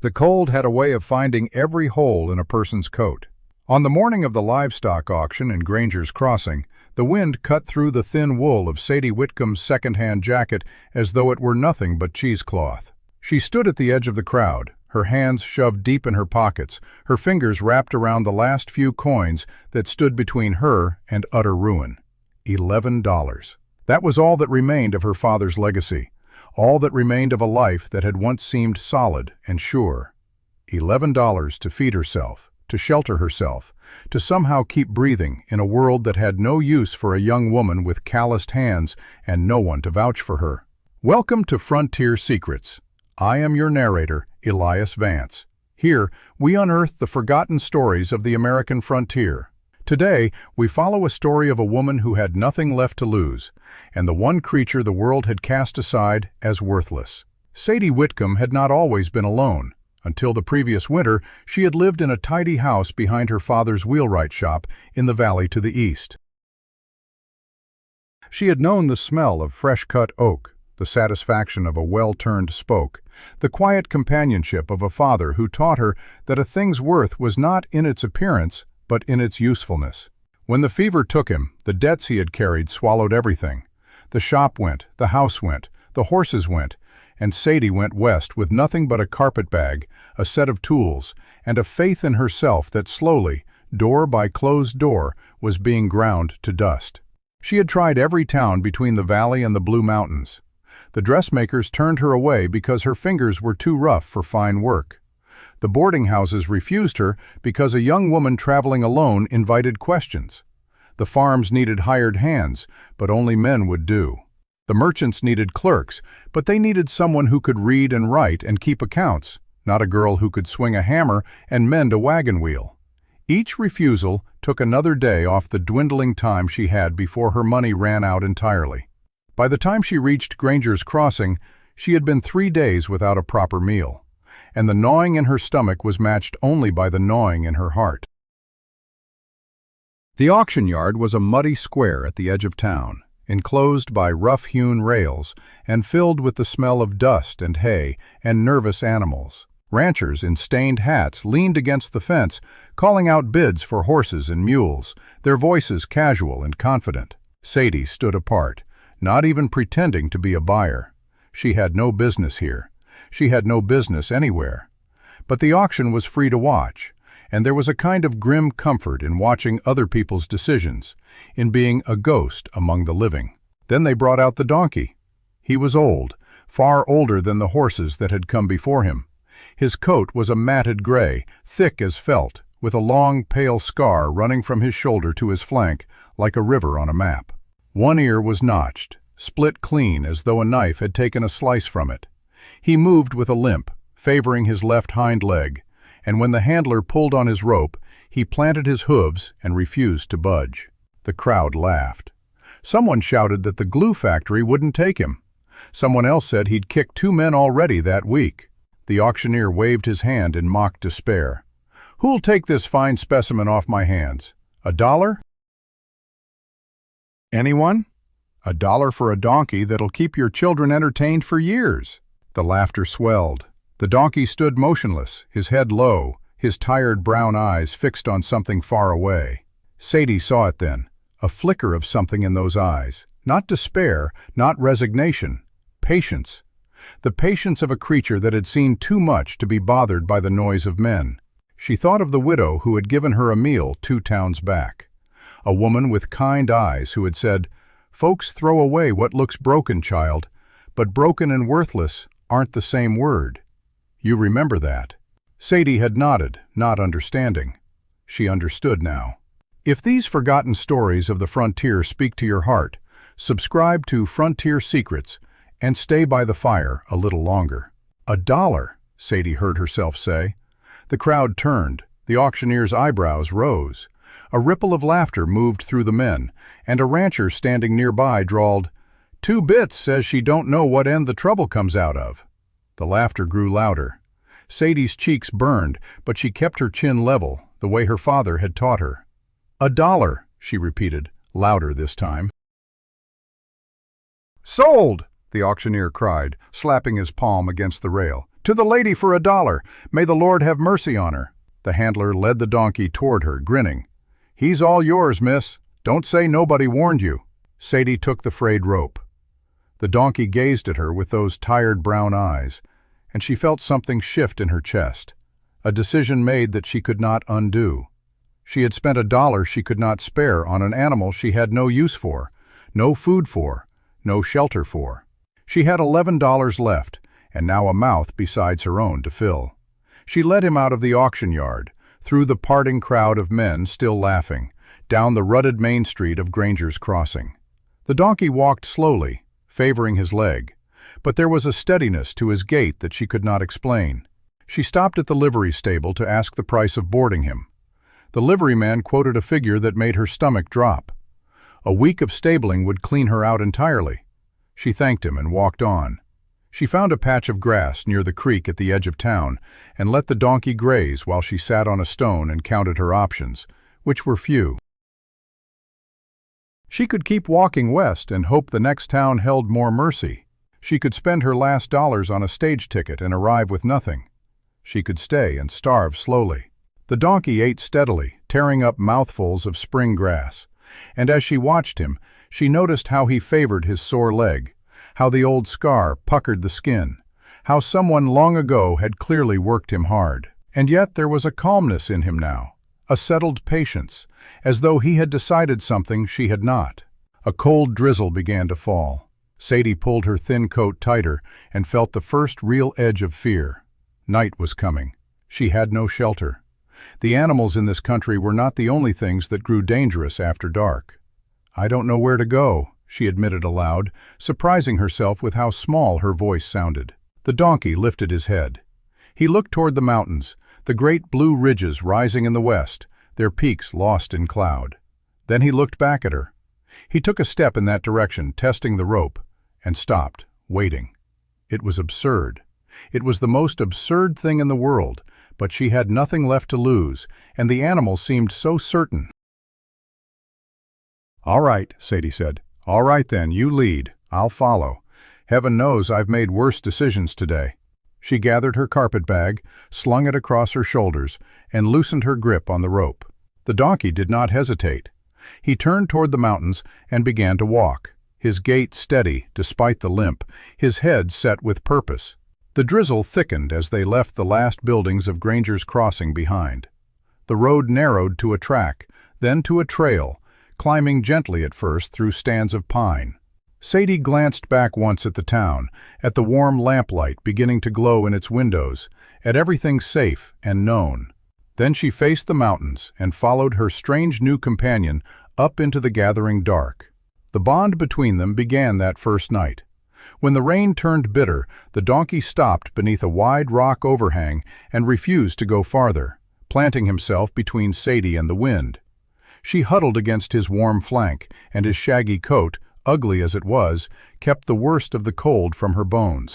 The cold had a way of finding every hole in a person's coat. On the morning of the livestock auction in Granger's Crossing, the wind cut through the thin wool of Sadie Whitcomb's second-hand jacket as though it were nothing but cheesecloth. She stood at the edge of the crowd, her hands shoved deep in her pockets, her fingers wrapped around the last few coins that stood between her and utter ruin. $11. That was all that remained of her father's legacy, all that remained of a life that had once seemed solid and sure. $11 to feed herself, to shelter herself, to somehow keep breathing in a world that had no use for a young woman with calloused hands and no one to vouch for her. Welcome to Frontier Secrets. I am your narrator, Elias Vance. Here, we unearth the forgotten stories of the American frontier. Today, we follow a story of a woman who had nothing left to lose, and the one creature the world had cast aside as worthless. Sadie Whitcomb had not always been alone. Until the previous winter, she had lived in a tidy house behind her father's wheelwright shop in the valley to the east. She had known the smell of fresh-cut oak, the satisfaction of a well-turned spoke, the quiet companionship of a father who taught her that a thing's worth was not in its appearance, but in its usefulness. When the fever took him, the debts he had carried swallowed everything. The shop went, the house went, the horses went, and Sadie went west with nothing but a carpet-bag, a set of tools, and a faith in herself that slowly, door by closed door, was being ground to dust. She had tried every town between the valley and the Blue Mountains. The dressmakers turned her away because her fingers were too rough for fine work. The boarding houses refused her because a young woman traveling alone invited questions. The farms needed hired hands, but only men would do. The merchants needed clerks, but they needed someone who could read and write and keep accounts, not a girl who could swing a hammer and mend a wagon wheel. Each refusal took another day off the dwindling time she had before her money ran out entirely. By the time she reached Granger's Crossing, she had been 3 days without a proper meal, and the gnawing in her stomach was matched only by the gnawing in her heart. The auction yard was a muddy square at the edge of town, enclosed by rough-hewn rails and filled with the smell of dust and hay and nervous animals. Ranchers in stained hats leaned against the fence, calling out bids for horses and mules, their voices casual and confident. Sadie stood apart, not even pretending to be a buyer. She had no business here. She had no business anywhere. But the auction was free to watch, and there was a kind of grim comfort in watching other people's decisions, in being a ghost among the living. Then they brought out the donkey. He was old, far older than the horses that had come before him. His coat was a matted gray, thick as felt, with a long, pale scar running from his shoulder to his flank, like a river on a map. One ear was notched, split clean as though a knife had taken a slice from it. He moved with a limp, favoring his left hind leg, and when the handler pulled on his rope, he planted his hooves and refused to budge. The crowd laughed. Someone shouted that the glue factory wouldn't take him. Someone else said he'd kicked 2 men already that week. The auctioneer waved his hand in mock despair. "Who'll take this fine specimen off my hands? $1? Anyone? $1 for a donkey that'll keep your children entertained for years." The laughter swelled. The donkey stood motionless, his head low, his tired brown eyes fixed on something far away. Sadie saw it then, a flicker of something in those eyes. Not despair, not resignation. Patience. The patience of a creature that had seen too much to be bothered by the noise of men. She thought of the widow who had given her a meal 2 towns back. A woman with kind eyes who had said, "Folks throw away what looks broken, child, but broken and worthless aren't the same word. You remember that." Sadie had nodded, not understanding. She understood now. If these forgotten stories of the frontier speak to your heart, subscribe to Frontier Secrets and stay by the fire a little longer. $1, Sadie heard herself say. The crowd turned, the auctioneer's eyebrows rose. A ripple of laughter moved through the men, and a rancher standing nearby drawled, "2 bits says she don't know what end the trouble comes out of." The laughter grew louder. Sadie's cheeks burned, but she kept her chin level, the way her father had taught her. $1, she repeated, louder this time. "Sold!" the auctioneer cried, slapping his palm against the rail. "To the lady for $1. May the Lord have mercy on her." The handler led the donkey toward her, grinning. "He's all yours, miss. Don't say nobody warned you." Sadie took the frayed rope. The donkey gazed at her with those tired brown eyes, and she felt something shift in her chest, a decision made that she could not undo. She had spent $1 she could not spare on an animal she had no use for, no food for, no shelter for. She had $11 left, and now a mouth besides her own to fill. She led him out of the auction yard, through the parting crowd of men still laughing, down the rutted main street of Granger's Crossing. The donkey walked slowly, favoring his leg, but there was a steadiness to his gait that she could not explain. She stopped at the livery stable to ask the price of boarding him. The liveryman quoted a figure that made her stomach drop. A week of stabling would clean her out entirely. She thanked him and walked on. She found a patch of grass near the creek at the edge of town and let the donkey graze while she sat on a stone and counted her options, which were few. She could keep walking west and hope the next town held more mercy. She could spend her last dollars on a stage ticket and arrive with nothing. She could stay and starve slowly. The donkey ate steadily, tearing up mouthfuls of spring grass, and as she watched him, she noticed how he favored his sore leg, how the old scar puckered the skin, how someone long ago had clearly worked him hard. And yet there was a calmness in him now, a settled patience, as though he had decided something she had not. A cold drizzle began to fall. Sadie pulled her thin coat tighter and felt the first real edge of fear. Night was coming. She had no shelter. The animals in this country were not the only things that grew dangerous after dark. "I don't know where to go," she admitted aloud, surprising herself with how small her voice sounded. The donkey lifted his head. He looked toward the mountains, the great blue ridges rising in the west, their peaks lost in cloud. Then he looked back at her. He took a step in that direction, testing the rope, and stopped, waiting. It was absurd. It was the most absurd thing in the world, but she had nothing left to lose, and the animal seemed so certain. "All right," Sadie said. "All right then, you lead. I'll follow. Heaven knows I've made worse decisions today." She gathered her carpetbag, slung it across her shoulders, and loosened her grip on the rope. The donkey did not hesitate. He turned toward the mountains and began to walk, his gait steady despite the limp, his head set with purpose. The drizzle thickened as they left the last buildings of Granger's Crossing behind. The road narrowed to a track, then to a trail, climbing gently at first through stands of pine. Sadie glanced back once at the town, at the warm lamplight beginning to glow in its windows, at everything safe and known. Then she faced the mountains and followed her strange new companion up into the gathering dark. The bond between them began that first night. When the rain turned bitter, the donkey stopped beneath a wide rock overhang and refused to go farther, planting himself between Sadie and the wind. She huddled against his warm flank, and his shaggy coat, ugly as it was, kept the worst of the cold from her bones.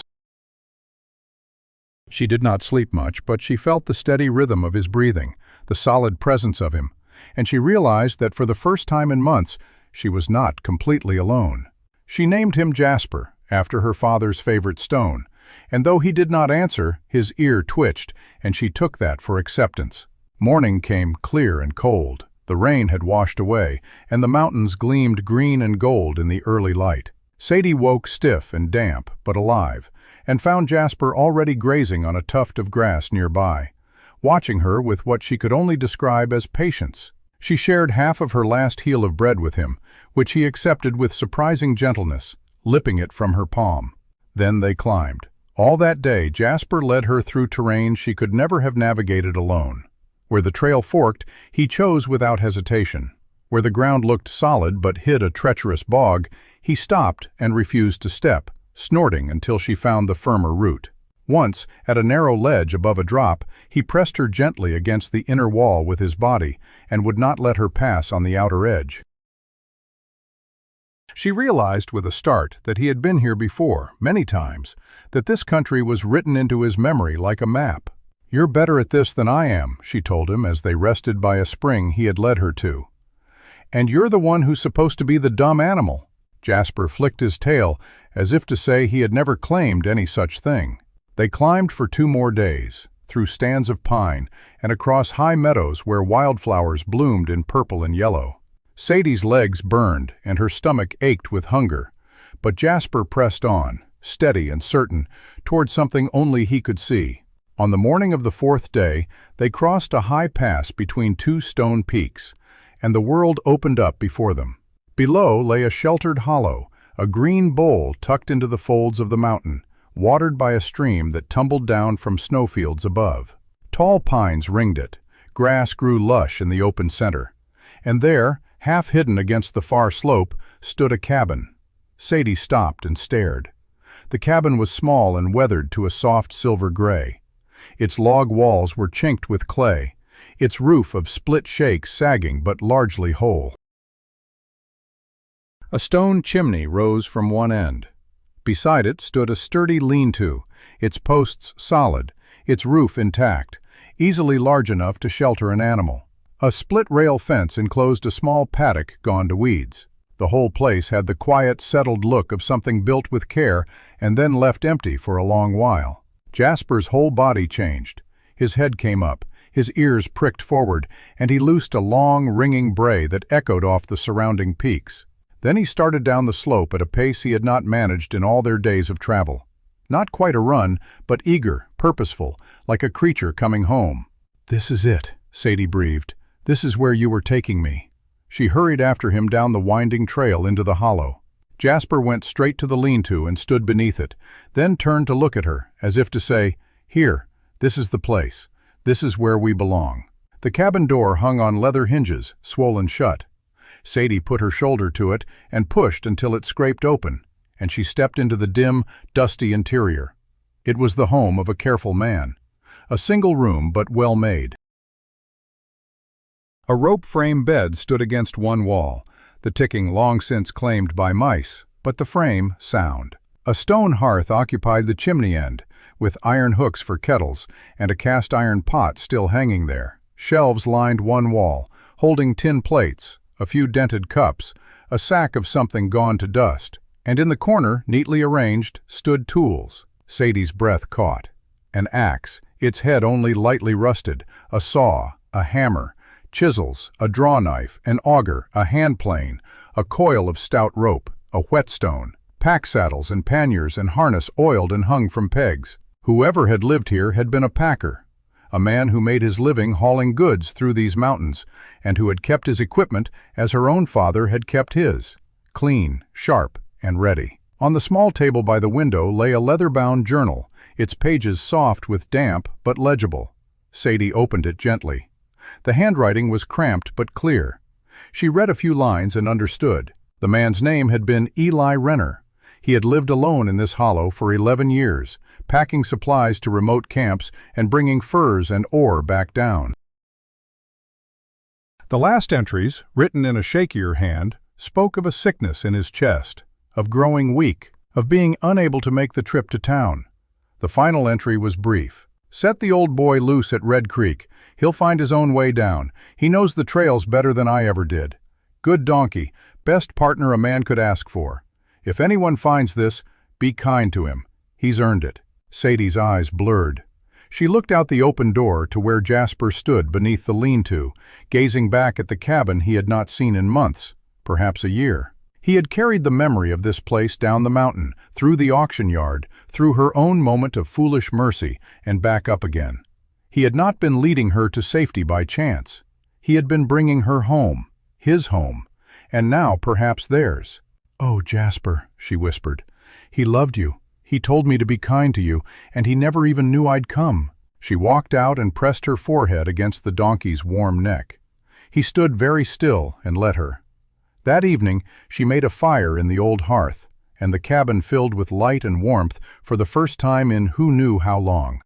She did not sleep much, but she felt the steady rhythm of his breathing, the solid presence of him, and she realized that for the first time in months, she was not completely alone. She named him Jasper, after her father's favorite stone, and though he did not answer, his ear twitched, and she took that for acceptance. Morning came clear and cold. The rain had washed away, and the mountains gleamed green and gold in the early light. Sadie woke stiff and damp, but alive, and found Jasper already grazing on a tuft of grass nearby, watching her with what she could only describe as patience. She shared half of her last heel of bread with him, which he accepted with surprising gentleness, lipping it from her palm. Then they climbed. All that day, Jasper led her through terrain she could never have navigated alone. Where the trail forked, he chose without hesitation. Where the ground looked solid but hid a treacherous bog, he stopped and refused to step, snorting until she found the firmer root. Once, at a narrow ledge above a drop, he pressed her gently against the inner wall with his body and would not let her pass on the outer edge. She realized with a start that he had been here before, many times, that this country was written into his memory like a map. "You're better at this than I am," she told him as they rested by a spring he had led her to. "And you're the one who's supposed to be the dumb animal." Jasper flicked his tail, as if to say he had never claimed any such thing. They climbed for 2 more days, through stands of pine and across high meadows where wildflowers bloomed in purple and yellow. Sadie's legs burned and her stomach ached with hunger, but Jasper pressed on, steady and certain, toward something only he could see. On the morning of the 4th day, they crossed a high pass between 2 stone peaks, and the world opened up before them. Below lay a sheltered hollow, a green bowl tucked into the folds of the mountain, watered by a stream that tumbled down from snowfields above. Tall pines ringed it, grass grew lush in the open center, and there, half hidden against the far slope, stood a cabin. Sadie stopped and stared. The cabin was small and weathered to a soft silver gray. Its log walls were chinked with clay, its roof of split shakes sagging but largely whole. A stone chimney rose from one end. Beside it stood a sturdy lean-to, its posts solid, its roof intact, easily large enough to shelter an animal. A split-rail fence enclosed a small paddock gone to weeds. The whole place had the quiet, settled look of something built with care and then left empty for a long while. Jasper's whole body changed. His head came up, his ears pricked forward, and he loosed a long, ringing bray that echoed off the surrounding peaks. Then he started down the slope at a pace he had not managed in all their days of travel. Not quite a run, but eager, purposeful, like a creature coming home. "This is it," Sadie breathed. "This is where you were taking me." She hurried after him down the winding trail into the hollow. Jasper went straight to the lean-to and stood beneath it, then turned to look at her, as if to say, "Here, this is the place. This is where we belong." The cabin door hung on leather hinges, swollen shut. Sadie put her shoulder to it and pushed until it scraped open, and she stepped into the dim, dusty interior. It was the home of a careful man. A single room, but well made. A rope-frame bed stood against one wall, the ticking long since claimed by mice, but the frame sound. A stone hearth occupied the chimney end, with iron hooks for kettles, and a cast-iron pot still hanging there. Shelves lined one wall, holding tin plates, a few dented cups, a sack of something gone to dust, and in the corner, neatly arranged, stood tools. Sadie's breath caught. An axe, its head only lightly rusted, a saw, a hammer, chisels, a draw knife, an auger, a hand plane, a coil of stout rope, a whetstone, pack saddles and panniers and harness oiled and hung from pegs. Whoever had lived here had been a packer, a man who made his living hauling goods through these mountains, and who had kept his equipment as her own father had kept his, clean, sharp, and ready. On the small table by the window lay a leather-bound journal, its pages soft with damp but legible. Sadie opened it gently. The handwriting was cramped but clear. She read a few lines and understood. The man's name had been Eli Renner. He had lived alone in this hollow for 11 years, packing supplies to remote camps and bringing furs and ore back down. The last entries, written in a shakier hand, spoke of a sickness in his chest, of growing weak, of being unable to make the trip to town. The final entry was brief. "Set the old boy loose at Red Creek. He'll find his own way down. He knows the trails better than I ever did. Good donkey, best partner a man could ask for. If anyone finds this, be kind to him. He's earned it." Sadie's eyes blurred. She looked out the open door to where Jasper stood beneath the lean-to, gazing back at the cabin he had not seen in months, perhaps a year. He had carried the memory of this place down the mountain, through the auction yard, through her own moment of foolish mercy, and back up again. He had not been leading her to safety by chance. He had been bringing her home, his home, and now perhaps theirs. "Oh, Jasper," she whispered. "He loved you. He told me to be kind to you, and he never even knew I'd come." She walked out and pressed her forehead against the donkey's warm neck. He stood very still and let her. That evening, she made a fire in the old hearth, and the cabin filled with light and warmth for the first time in who knew how long.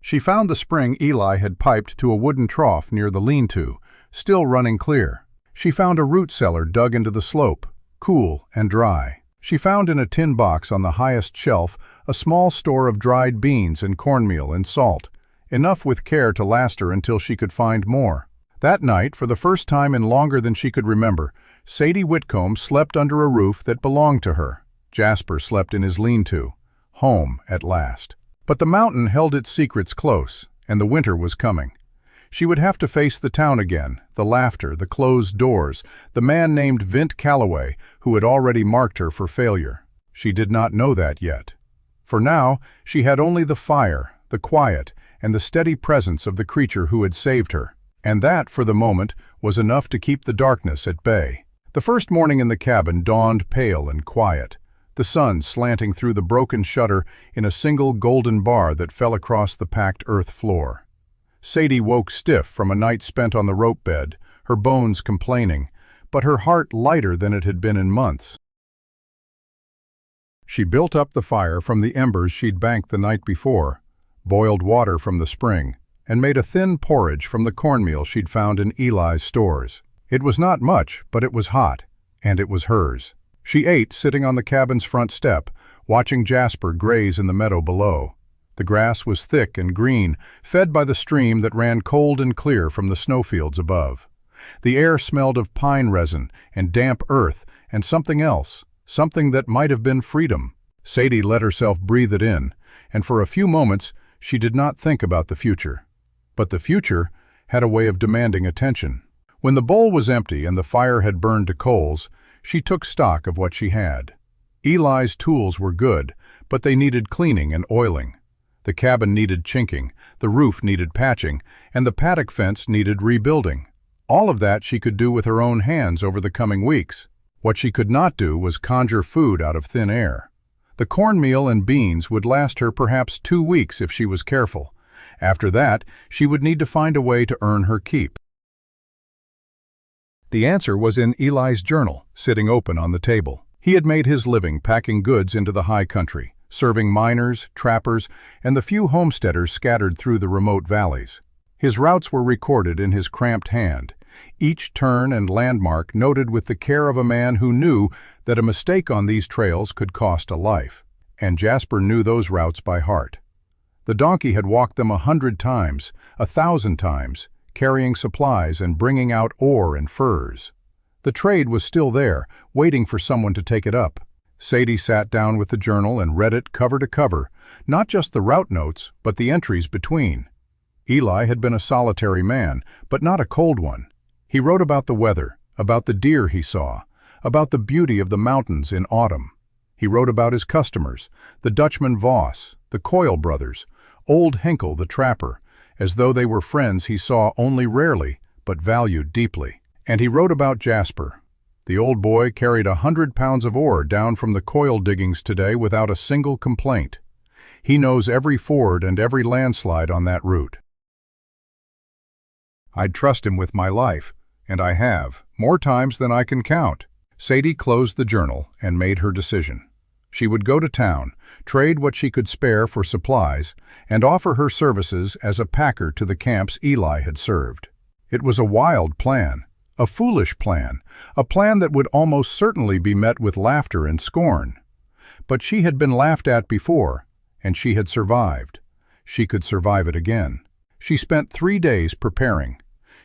She found the spring Eli had piped to a wooden trough near the lean-to, still running clear. She found a root cellar dug into the slope, cool and dry. She found in a tin box on the highest shelf a small store of dried beans and cornmeal and salt, enough with care to last her until she could find more. That night, for the first time in longer than she could remember, Sadie Whitcomb slept under a roof that belonged to her. Jasper slept in his lean-to, home at last. But the mountain held its secrets close, and the winter was coming. She would have to face the town again, the laughter, the closed doors, the man named Vint Calloway who had already marked her for failure. She did not know that yet. For now, she had only the fire, the quiet, and the steady presence of the creature who had saved her. And that, for the moment, was enough to keep the darkness at bay. The first morning in the cabin dawned pale and quiet, the sun slanting through the broken shutter in a single golden bar that fell across the packed earth floor. Sadie woke stiff from a night spent on the rope bed, her bones complaining, but her heart lighter than it had been in months. She built up the fire from the embers she'd banked the night before, boiled water from the spring, and made a thin porridge from the cornmeal she'd found in Eli's stores. It was not much, but it was hot, and it was hers. She ate sitting on the cabin's front step, watching Jasper graze in the meadow below. The grass was thick and green, fed by the stream that ran cold and clear from the snowfields above. The air smelled of pine resin and damp earth and something else, something that might have been freedom. Sadie let herself breathe it in, and for a few moments she did not think about the future. But the future had a way of demanding attention. When the bowl was empty and the fire had burned to coals, she took stock of what she had. Eli's tools were good, but they needed cleaning and oiling. The cabin needed chinking, the roof needed patching, and the paddock fence needed rebuilding. All of that she could do with her own hands over the coming weeks. What she could not do was conjure food out of thin air. The cornmeal and beans would last her perhaps 2 weeks if she was careful. After that, she would need to find a way to earn her keep. The answer was in Eli's journal, sitting open on the table. He had made his living packing goods into the high country, serving miners, trappers, and the few homesteaders scattered through the remote valleys. His routes were recorded in his cramped hand, each turn and landmark noted with the care of a man who knew that a mistake on these trails could cost a life. And Jasper knew those routes by heart. The donkey had walked them 100 times, 1,000 times, carrying supplies and bringing out ore and furs. The trade was still there, waiting for someone to take it up. Sadie sat down with the journal and read it cover to cover, not just the route notes, but the entries between. Eli had been a solitary man, but not a cold one. He wrote about the weather, about the deer he saw, about the beauty of the mountains in autumn. He wrote about his customers, the Dutchman Voss, the Coyle brothers, old Henkel the trapper, as though they were friends he saw only rarely, but valued deeply. And he wrote about Jasper. The old boy carried 100 pounds of ore down from the Coyle diggings today without a single complaint. He knows every ford and every landslide on that route. I'd trust him with my life, and I have, more times than I can count. Sadie closed the journal and made her decision. She would go to town, trade what she could spare for supplies, and offer her services as a packer to the camps Eli had served. It was a wild plan, a foolish plan, a plan that would almost certainly be met with laughter and scorn. But she had been laughed at before, and she had survived. She could survive it again. She spent 3 days preparing.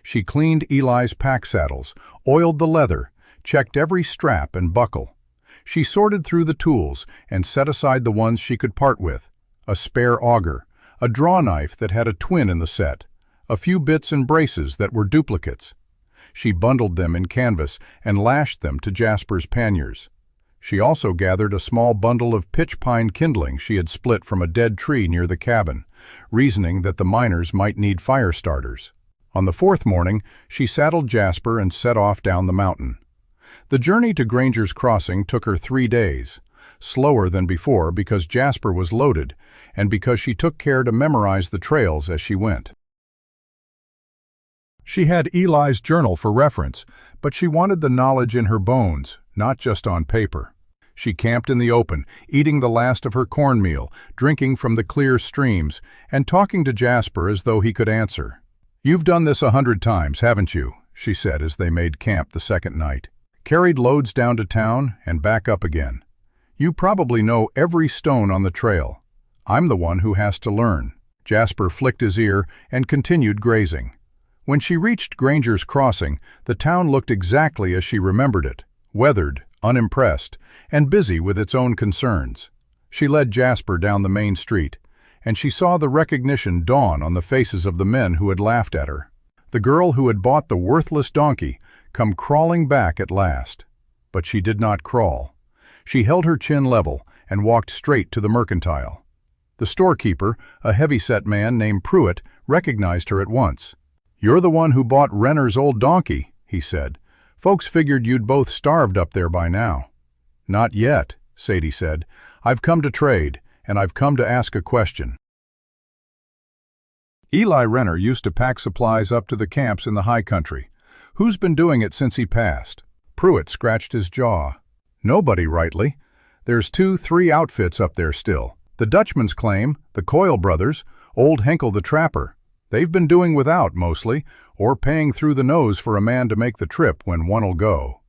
She cleaned Eli's pack saddles, oiled the leather, checked every strap and buckle. She sorted through the tools and set aside the ones she could part with, a spare auger, a draw knife that had a twin in the set, a few bits and braces that were duplicates. She bundled them in canvas and lashed them to Jasper's panniers. She also gathered a small bundle of pitch pine kindling she had split from a dead tree near the cabin, reasoning that the miners might need fire starters. On the 4th morning, she saddled Jasper and set off down the mountain. The journey to Granger's Crossing took her 3 days, slower than before because Jasper was loaded and because she took care to memorize the trails as she went. She had Eli's journal for reference, but she wanted the knowledge in her bones, not just on paper. She camped in the open, eating the last of her cornmeal, drinking from the clear streams, and talking to Jasper as though he could answer. "You've done this 100 times, haven't you?" she said as they made camp the second night. "Carried loads down to town and back up again. You probably know every stone on the trail. I'm the one who has to learn." Jasper flicked his ear and continued grazing. When she reached Granger's Crossing, the town looked exactly as she remembered it, weathered, unimpressed, and busy with its own concerns. She led Jasper down the main street, and she saw the recognition dawn on the faces of the men who had laughed at her. The girl who had bought the worthless donkey come crawling back at last. But she did not crawl. She held her chin level and walked straight to the mercantile. The storekeeper, a heavy-set man named Pruitt, recognized her at once. "You're the one who bought Renner's old donkey," he said. "Folks figured you'd both starved up there by now." "Not yet," Sadie said. "I've come to trade, and I've come to ask a question." Eli Renner used to pack supplies up to the camps in the high country. Who's been doing it since he passed? Pruitt scratched his jaw. Nobody, rightly. There's 2-3 outfits up there still. The Dutchman's Claim, the Coyle brothers, old Henkel the Trapper. They've been doing without, mostly, or paying through the nose for a man to make the trip when one'll go.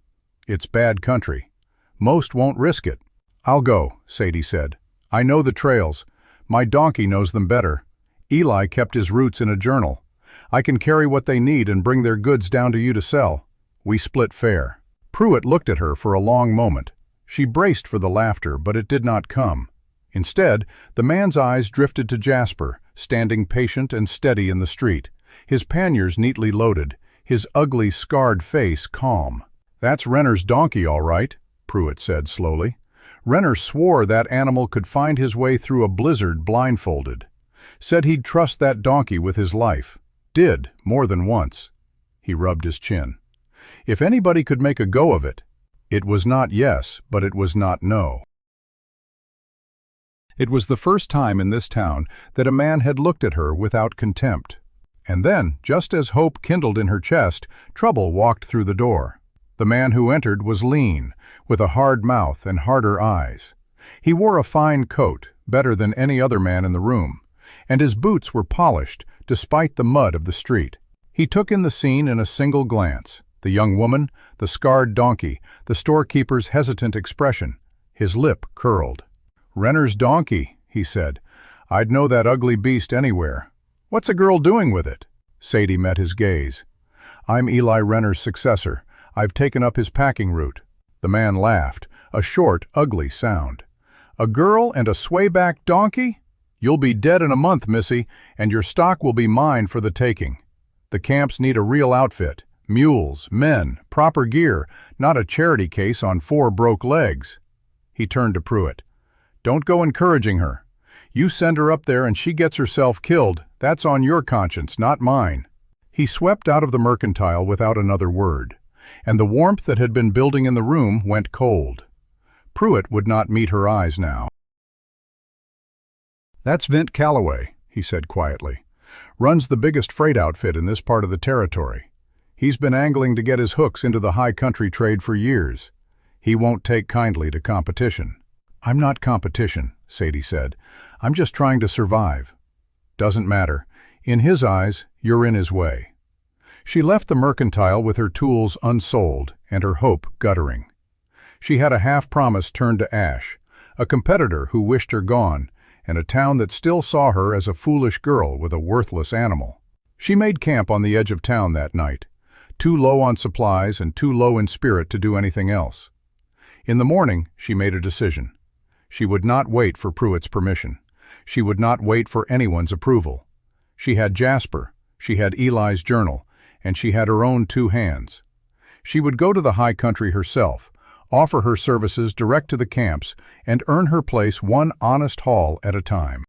It's bad country. Most won't risk it. "I'll go," Sadie said. "I know the trails. My donkey knows them better. Eli kept his routes in a journal. I can carry what they need and bring their goods down to you to sell. We split fair." Pruitt looked at her for a long moment. She braced for the laughter, but it did not come. Instead, the man's eyes drifted to Jasper, standing patient and steady in the street, his panniers neatly loaded, his ugly, scarred face calm. "That's Renner's donkey, all right," Pruitt said slowly. "Renner swore that animal could find his way through a blizzard blindfolded. Said he'd trust that donkey with his life. Did, more than once." He rubbed his chin. "If anybody could make a go of it, it was not yes, but it was not no." It was the first time in this town that a man had looked at her without contempt. And then, just as hope kindled in her chest, trouble walked through the door. The man who entered was lean, with a hard mouth and harder eyes. He wore a fine coat, better than any other man in the room, and his boots were polished despite the mud of the street. He took in the scene in a single glance: the young woman, the scarred donkey, the storekeeper's hesitant expression. His lip curled. "Renner's donkey," he said. "I'd know that ugly beast anywhere. What's a girl doing with it?" Sadie met his gaze. "I'm Eli Renner's successor. I've taken up his packing route." The man laughed, a short, ugly sound. "A girl and a swayback donkey? You'll be dead in a month, missy, and your stock will be mine for the taking. The camps need a real outfit. Mules, men, proper gear, not a charity case on 4 broke legs." He turned to Pruitt. "Don't go encouraging her. You send her up there and she gets herself killed, that's on your conscience, not mine." He swept out of the mercantile without another word, and the warmth that had been building in the room went cold. Pruitt would not meet her eyes now. "That's Vint Calloway," he said quietly. "Runs the biggest freight outfit in this part of the territory. He's been angling to get his hooks into the high country trade for years. He won't take kindly to competition." "I'm not competition," Sadie said. "I'm just trying to survive." "Doesn't matter. In his eyes, you're in his way." She left the mercantile with her tools unsold and her hope guttering. She had a half-promise turned to ash, a competitor who wished her gone, and a town that still saw her as a foolish girl with a worthless animal. She made camp on the edge of town that night, too low on supplies and too low in spirit to do anything else. In the morning, she made a decision. She would not wait for Pruitt's permission. She would not wait for anyone's approval. She had Jasper, she had Eli's journal, and she had her own 2 hands. She would go to the high country herself, offer her services direct to the camps, and earn her place one honest haul at a time.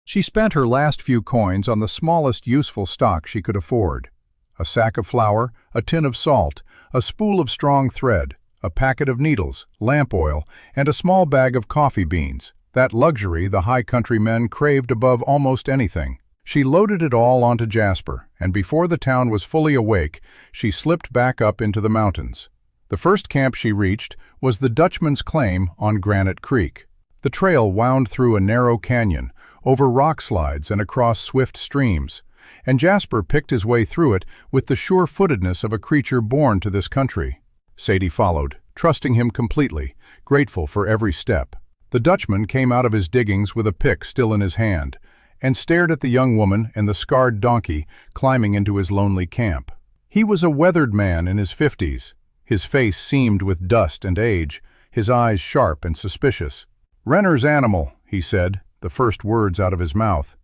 She spent her last few coins on the smallest useful stock she could afford: a sack of flour, a tin of salt, a spool of strong thread, a packet of needles, lamp oil, and a small bag of coffee beans, that luxury the high country men craved above almost anything. She loaded it all onto Jasper, and before the town was fully awake, she slipped back up into the mountains. The first camp she reached was the Dutchman's Claim on Granite Creek. The trail wound through a narrow canyon, over rock slides and across swift streams, and Jasper picked his way through it with the sure-footedness of a creature born to this country. Sadie followed, trusting him completely, grateful for every step. The Dutchman came out of his diggings with a pick still in his hand, and stared at the young woman and the scarred donkey climbing into his lonely camp. He was a weathered man in his 50s. His face seamed with dust and age, his eyes sharp and suspicious. "Renner's animal," he said, the first words out of his mouth.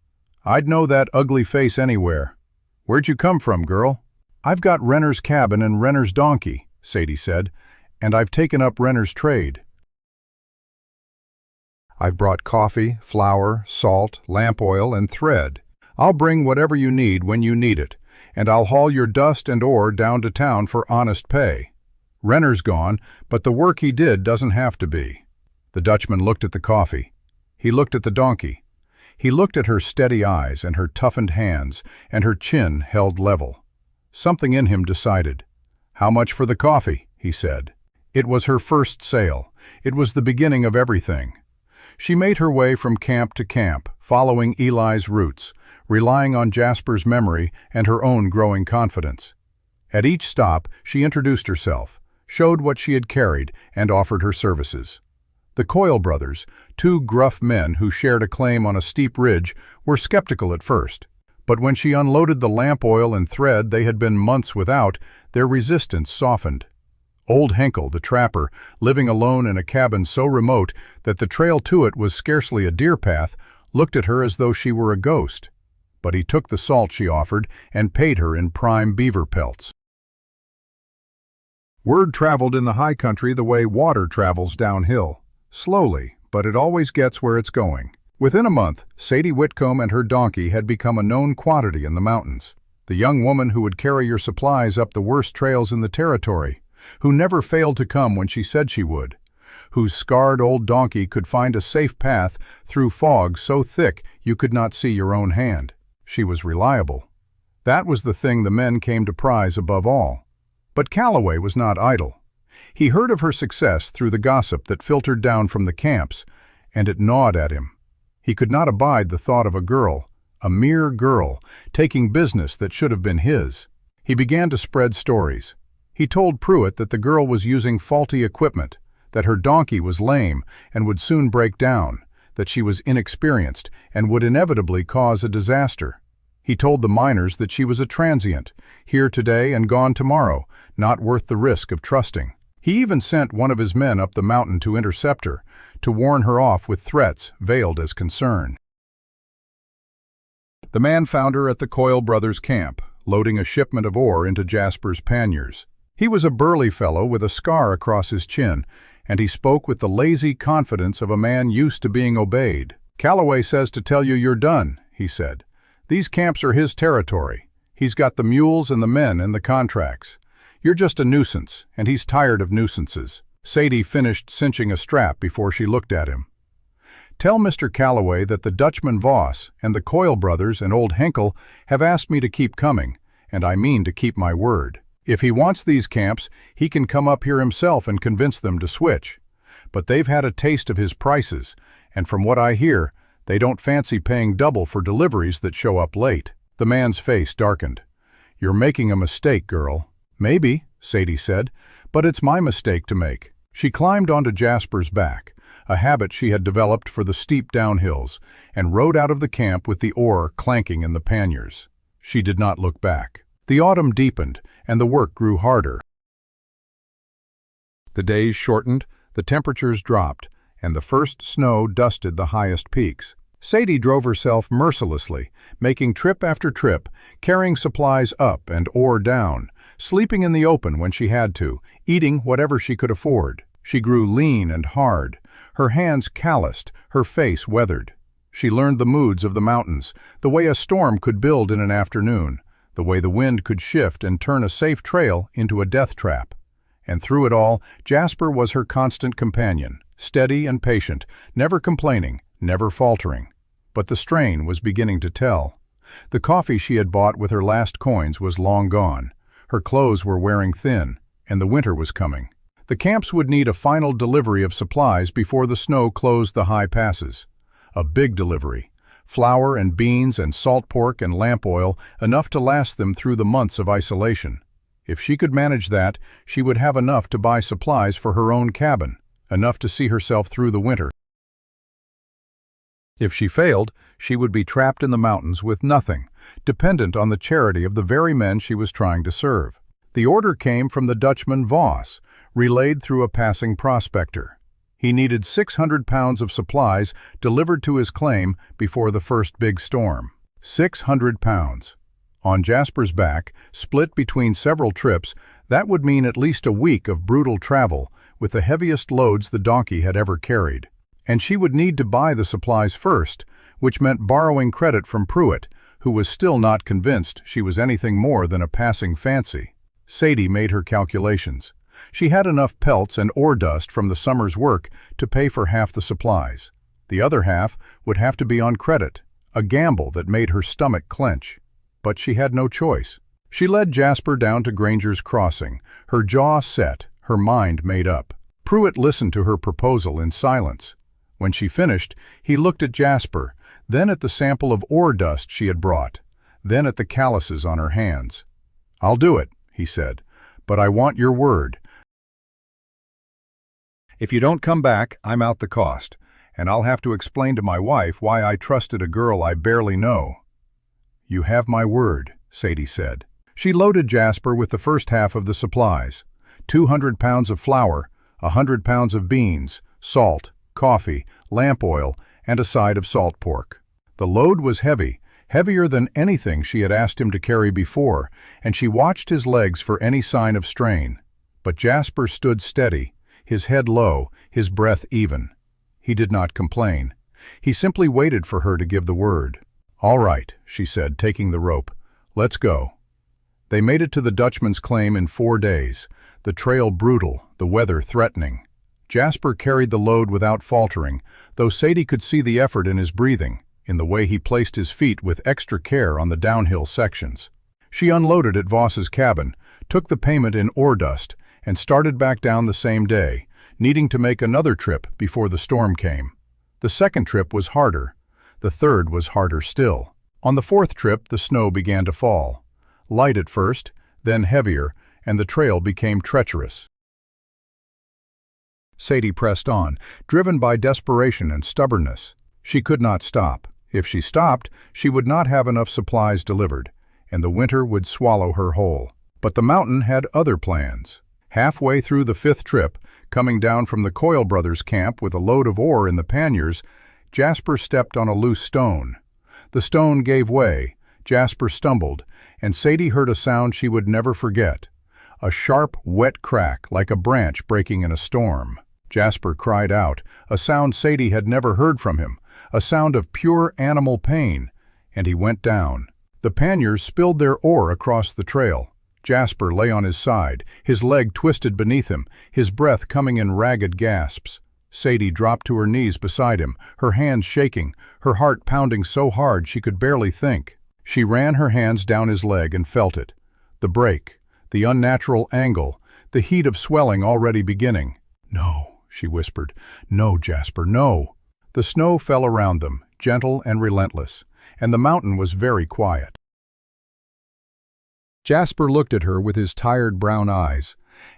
"I'd know that ugly face anywhere. Where'd you come from, girl?" "I've got Renner's cabin and Renner's donkey," Sadie said, "and I've taken up Renner's trade. I've brought coffee, flour, salt, lamp oil, and thread. I'll bring whatever you need when you need it, and I'll haul your dust and ore down to town for honest pay. Renner's gone, but the work he did doesn't have to be." The Dutchman looked at the coffee. He looked at the donkey. He looked at her steady eyes and her toughened hands and her chin held level. Something in him decided. "How much for the coffee?" he said. It was her first sale. It was the beginning of everything. She made her way from camp to camp, following Eli's routes, relying on Jasper's memory and her own growing confidence. At each stop, she introduced herself, showed what she had carried, and offered her services. The Coyle brothers, two gruff men who shared a claim on a steep ridge, were skeptical at first. But when she unloaded the lamp oil and thread they had been months without, their resistance softened. Old Henkel, the trapper, living alone in a cabin so remote that the trail to it was scarcely a deer path, looked at her as though she were a ghost. But he took the salt she offered and paid her in prime beaver pelts. Word traveled in the high country the way water travels downhill. Slowly, but it always gets where it's going. Within a month, Sadie Whitcomb and her donkey had become a known quantity in the mountains. The young woman who would carry your supplies up the worst trails in the territory, who never failed to come when she said she would, whose scarred old donkey could find a safe path through fog so thick you could not see your own hand. She was reliable. That was the thing the men came to prize above all. But Calloway was not idle. He heard of her success through the gossip that filtered down from the camps, and it gnawed at him. He could not abide the thought of a girl, a mere girl, taking business that should have been his. He began to spread stories. He told Pruitt that the girl was using faulty equipment, that her donkey was lame and would soon break down, that she was inexperienced and would inevitably cause a disaster. He told the miners that she was a transient, here today and gone tomorrow, not worth the risk of trusting. He even sent one of his men up the mountain to intercept her, to warn her off with threats veiled as concern. The man found her at the Coyle brothers' camp, loading a shipment of ore into Jasper's panniers. He was a burly fellow with a scar across his chin, and he spoke with the lazy confidence of a man used to being obeyed. "Calloway says to tell you you're done," he said. "These camps are his territory. He's got the mules and the men and the contracts. You're just a nuisance, and he's tired of nuisances." Sadie finished cinching a strap before she looked at him. "Tell Mr. Calloway that the Dutchman Voss and the Coyle brothers and old Henkel have asked me to keep coming, and I mean to keep my word. If he wants these camps, he can come up here himself and convince them to switch. But they've had a taste of his prices, and from what I hear, they don't fancy paying double for deliveries that show up late." The man's face darkened. "You're making a mistake, girl." "Maybe," Sadie said, "but it's my mistake to make." She climbed onto Jasper's back, a habit she had developed for the steep downhills, and rode out of the camp with the ore clanking in the panniers. She did not look back. The autumn deepened, and the work grew harder. The days shortened, the temperatures dropped, and the first snow dusted the highest peaks. Sadie drove herself mercilessly, making trip after trip, carrying supplies up and ore down, sleeping in the open when she had to, eating whatever she could afford. She grew lean and hard, her hands calloused, her face weathered. She learned the moods of the mountains, the way a storm could build in an afternoon, the way the wind could shift and turn a safe trail into a death trap. And through it all, Jasper was her constant companion, steady and patient, never complaining, never faltering. But the strain was beginning to tell. The coffee she had bought with her last coins was long gone. Her clothes were wearing thin, and the winter was coming. The camps would need a final delivery of supplies before the snow closed the high passes. A big delivery. Flour and beans and salt pork and lamp oil, enough to last them through the months of isolation. If she could manage that, she would have enough to buy supplies for her own cabin, enough to see herself through the winter. If she failed, she would be trapped in the mountains with nothing, dependent on the charity of the very men she was trying to serve. The order came from the Dutchman Voss, relayed through a passing prospector. He needed 600 pounds of supplies delivered to his claim before the first big storm. 600 pounds. On Jasper's back, split between several trips, that would mean at least a week of brutal travel, with the heaviest loads the donkey had ever carried. And she would need to buy the supplies first, which meant borrowing credit from Pruitt, who was still not convinced she was anything more than a passing fancy. Sadie made her calculations. She had enough pelts and ore dust from the summer's work to pay for half the supplies. The other half would have to be on credit, a gamble that made her stomach clench. But she had no choice. She led Jasper down to Granger's Crossing, her jaw set, her mind made up. Pruitt listened to her proposal in silence. When she finished, he looked at Jasper, then at the sample of ore dust she had brought, then at the calluses on her hands. "I'll do it," he said, "but I want your word. If you don't come back, I'm out the cost, and I'll have to explain to my wife why I trusted a girl I barely know." "You have my word," Sadie said. She loaded Jasper with the first half of the supplies, 200 pounds of flour, 100 pounds of beans, salt, coffee, lamp oil, and a side of salt pork. The load was heavy, heavier than anything she had asked him to carry before, and she watched his legs for any sign of strain. But Jasper stood steady, his head low, his breath even. He did not complain. He simply waited for her to give the word. "All right," she said, taking the rope. "Let's go." They made it to the Dutchman's claim in 4 days, the trail brutal, the weather threatening. Jasper carried the load without faltering, though Sadie could see the effort in his breathing, in the way he placed his feet with extra care on the downhill sections. She unloaded at Voss's cabin, took the payment in ore dust, and started back down the same day, needing to make another trip before the storm came. The second trip was harder. The third was harder still. On the fourth trip, the snow began to fall. Light at first, then heavier, and the trail became treacherous. Sadie pressed on, driven by desperation and stubbornness. She could not stop. If she stopped, she would not have enough supplies delivered, and the winter would swallow her whole. But the mountain had other plans. Halfway through the fifth trip, coming down from the Coyle brothers' camp with a load of ore in the panniers, Jasper stepped on a loose stone. The stone gave way, Jasper stumbled, and Sadie heard a sound she would never forget. A sharp, wet crack like a branch breaking in a storm. Jasper cried out, a sound Sadie had never heard from him, a sound of pure animal pain, and he went down. The panniers spilled their ore across the trail. Jasper lay on his side, his leg twisted beneath him, his breath coming in ragged gasps. Sadie dropped to her knees beside him, her hands shaking, her heart pounding so hard she could barely think. She ran her hands down his leg and felt it. The break, the unnatural angle, the heat of swelling already beginning. "No," she whispered. "No, Jasper, no." The snow fell around them, gentle and relentless, and the mountain was very quiet. Jasper looked at her with his tired brown eyes,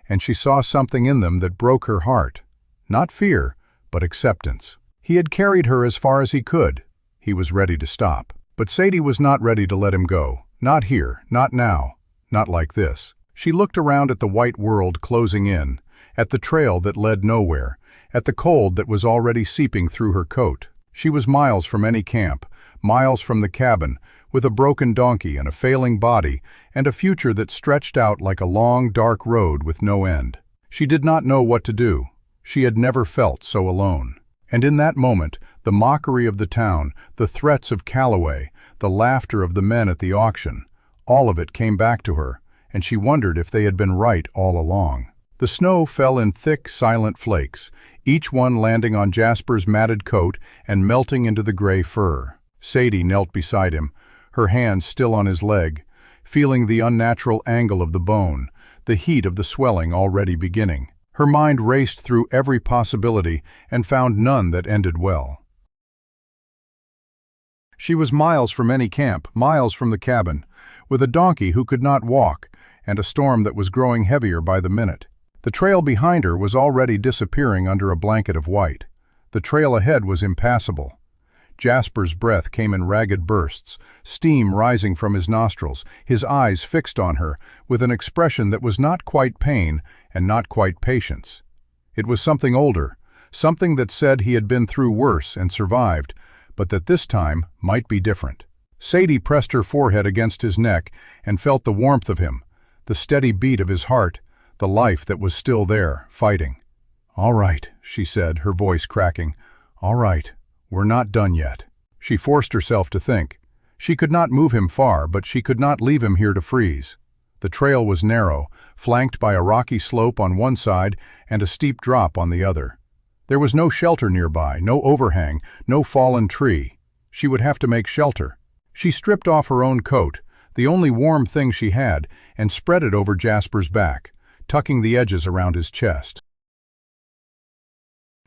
and she saw something in them that broke her heart. Not fear, but acceptance. He had carried her as far as he could. He was ready to stop. But Sadie was not ready to let him go. Not here, not now, not like this. She looked around at the white world closing in, at the trail that led nowhere, at the cold that was already seeping through her coat. She was miles from any camp, miles from the cabin, with a broken donkey and a failing body, and a future that stretched out like a long, dark road with no end. She did not know what to do. She had never felt so alone. And in that moment, the mockery of the town, the threats of Calloway, the laughter of the men at the auction, all of it came back to her, and she wondered if they had been right all along. The snow fell in thick, silent flakes, each one landing on Jasper's matted coat and melting into the gray fur. Sadie knelt beside him, her hand still on his leg, feeling the unnatural angle of the bone, the heat of the swelling already beginning. Her mind raced through every possibility and found none that ended well. She was miles from any camp, miles from the cabin, with a donkey who could not walk, and a storm that was growing heavier by the minute. The trail behind her was already disappearing under a blanket of white. The trail ahead was impassable. Jasper's breath came in ragged bursts, steam rising from his nostrils, his eyes fixed on her, with an expression that was not quite pain and not quite patience. It was something older, something that said he had been through worse and survived, but that this time might be different. Sadie pressed her forehead against his neck and felt the warmth of him, the steady beat of his heart, the life that was still there, fighting. "All right," she said, her voice cracking. "All right, we're not done yet." She forced herself to think. She could not move him far, but she could not leave him here to freeze. The trail was narrow, flanked by a rocky slope on one side and a steep drop on the other. There was no shelter nearby, no overhang, no fallen tree. She would have to make shelter. She stripped off her own coat, the only warm thing she had, and spread it over Jasper's back, tucking the edges around his chest.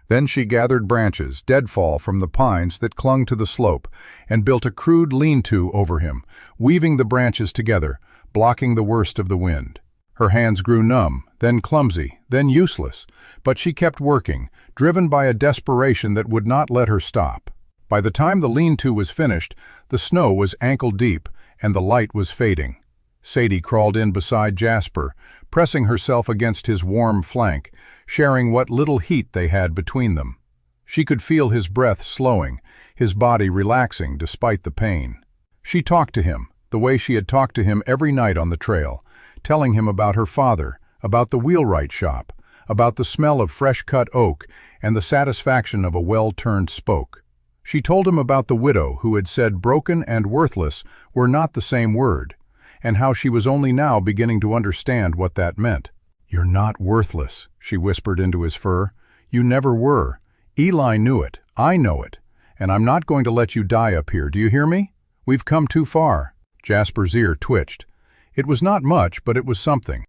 Then she gathered branches, deadfall from the pines that clung to the slope, and built a crude lean-to over him, weaving the branches together, blocking the worst of the wind. Her hands grew numb, then clumsy, then useless, but she kept working, driven by a desperation that would not let her stop. By the time the lean-to was finished, the snow was ankle-deep, and the light was fading. Sadie crawled in beside Jasper, pressing herself against his warm flank, sharing what little heat they had between them. She could feel his breath slowing, his body relaxing despite the pain. She talked to him, the way she had talked to him every night on the trail, telling him about her father, about the wheelwright shop, about the smell of fresh-cut oak and the satisfaction of a well-turned spoke. She told him about the widow who had said broken and worthless were not the same word, and how she was only now beginning to understand what that meant. "You're not worthless," she whispered into his fur. "You never were. Eli knew it. I know it. And I'm not going to let you die up here, do you hear me? We've come too far." Jasper's ear twitched. It was not much, but it was something.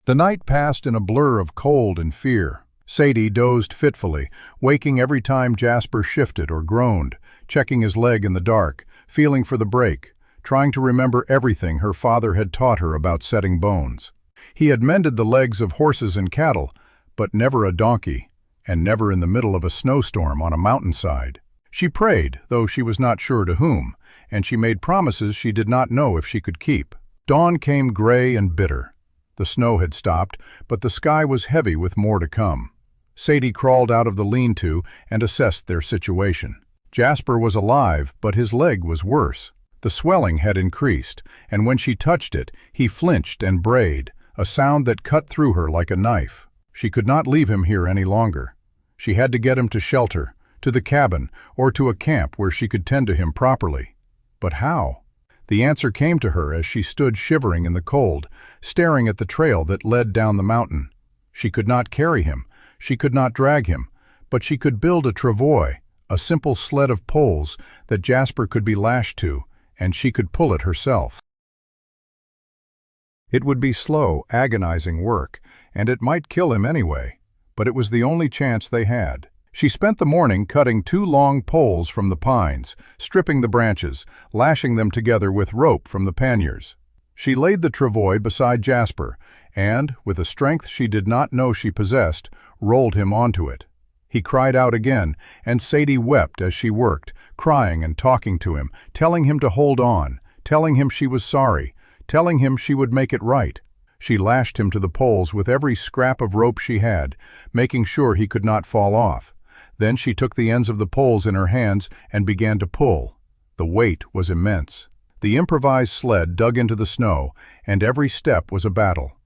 The night passed in a blur of cold and fear. Sadie dozed fitfully, waking every time Jasper shifted or groaned, checking his leg in the dark, feeling for the break, trying to remember everything her father had taught her about setting bones. He had mended the legs of horses and cattle, but never a donkey, and never in the middle of a snowstorm on a mountainside. She prayed, though she was not sure to whom, and she made promises she did not know if she could keep. Dawn came gray and bitter. The snow had stopped, but the sky was heavy with more to come. Sadie crawled out of the lean-to and assessed their situation. Jasper was alive, but his leg was worse. The swelling had increased, and when she touched it, he flinched and brayed, a sound that cut through her like a knife. She could not leave him here any longer. She had to get him to shelter, to the cabin, or to a camp where she could tend to him properly. But how? The answer came to her as she stood shivering in the cold, staring at the trail that led down the mountain. She could not carry him, she could not drag him, but she could build a travois, a simple sled of poles that Jasper could be lashed to, and she could pull it herself. It would be slow, agonizing work, and it might kill him anyway, but it was the only chance they had. She spent the morning cutting 2 long poles from the pines, stripping the branches, lashing them together with rope from the panniers. She laid the travois beside Jasper, and, with a strength she did not know she possessed, rolled him onto it. He cried out again, and Sadie wept as she worked, crying and talking to him, telling him to hold on, telling him she was sorry, telling him she would make it right. She lashed him to the poles with every scrap of rope she had, making sure he could not fall off. Then she took the ends of the poles in her hands and began to pull. The weight was immense. The improvised sled dug into the snow, and every step was a battle.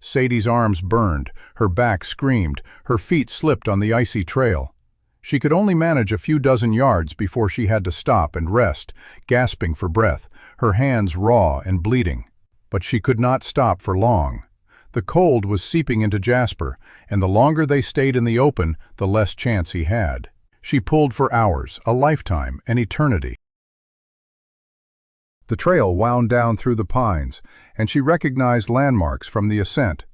Sadie's arms burned, her back screamed, her feet slipped on the icy trail. She could only manage a few dozen yards before she had to stop and rest, gasping for breath, her hands raw and bleeding. But she could not stop for long. The cold was seeping into Jasper, and the longer they stayed in the open, the less chance he had. She pulled for hours, a lifetime, an eternity. The trail wound down through the pines, and she recognized landmarks from the ascent.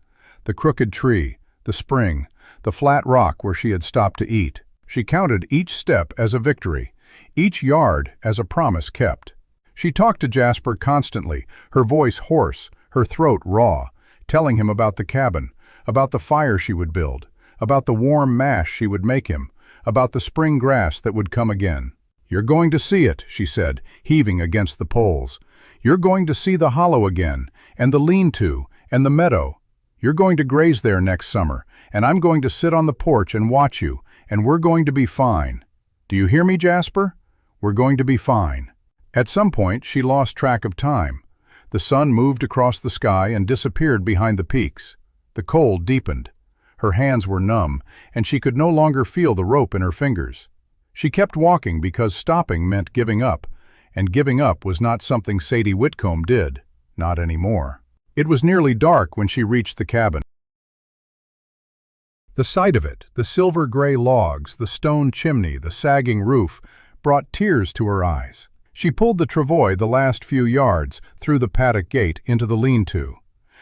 The crooked tree, the spring, the flat rock where she had stopped to eat. She counted each step as a victory, each yard as a promise kept. She talked to Jasper constantly, her voice hoarse, her throat raw, telling him about the cabin, about the fire she would build, about the warm mash she would make him, about the spring grass that would come again. "You're going to see it," she said, heaving against the poles. "You're going to see the hollow again, and the lean-to, and the meadow. You're going to graze there next summer, and I'm going to sit on the porch and watch you, and we're going to be fine. Do you hear me, Jasper? We're going to be fine." At some point, she lost track of time. The sun moved across the sky and disappeared behind the peaks. The cold deepened. Her hands were numb, and she could no longer feel the rope in her fingers. She kept walking because stopping meant giving up, and giving up was not something Sadie Whitcomb did, not anymore. It was nearly dark when she reached the cabin. The sight of it, the silver-gray logs, the stone chimney, the sagging roof, brought tears to her eyes. She pulled the travois the last few yards through the paddock gate into the lean-to.